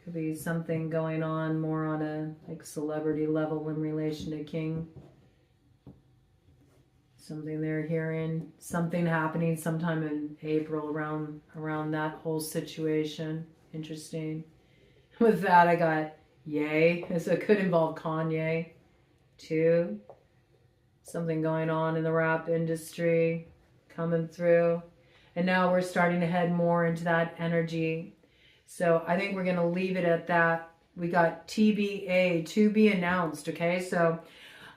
could be something going on more on a like celebrity level in relation to King. Something they're hearing, something happening sometime in April around that whole situation. Interesting. With that, I got Ye, so it could involve Kanye too. Something going on in the rap industry coming through. And now we're starting to head more into that energy. So I think we're going to leave it at that. We got TBA, to be announced, okay? So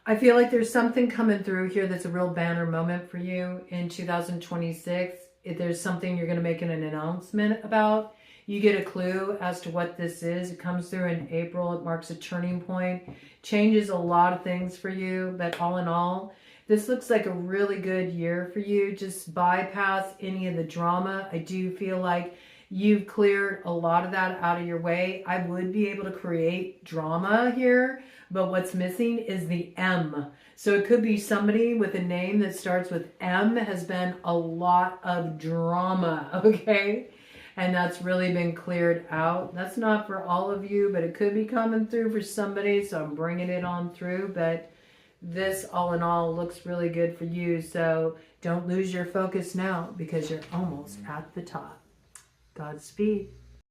I feel like there's something coming through here that's a real banner moment for you in 2026. If there's something you're going to make an announcement about, you get a clue as to what this is. It comes through in April. It marks a turning point, changes a lot of things for you. But all in all, this looks like a really good year for you. Just bypass any of the drama. I do feel like you've cleared a lot of that out of your way. I would be able to create drama here, but what's missing is the M. So it could be somebody with a name that starts with M has been a lot of drama, okay? And that's really been cleared out. That's not for all of you, but it could be coming through for somebody, so I'm bringing it on through. But this, all in all, looks really good for you. So don't lose your focus now because you're almost at the top. Godspeed.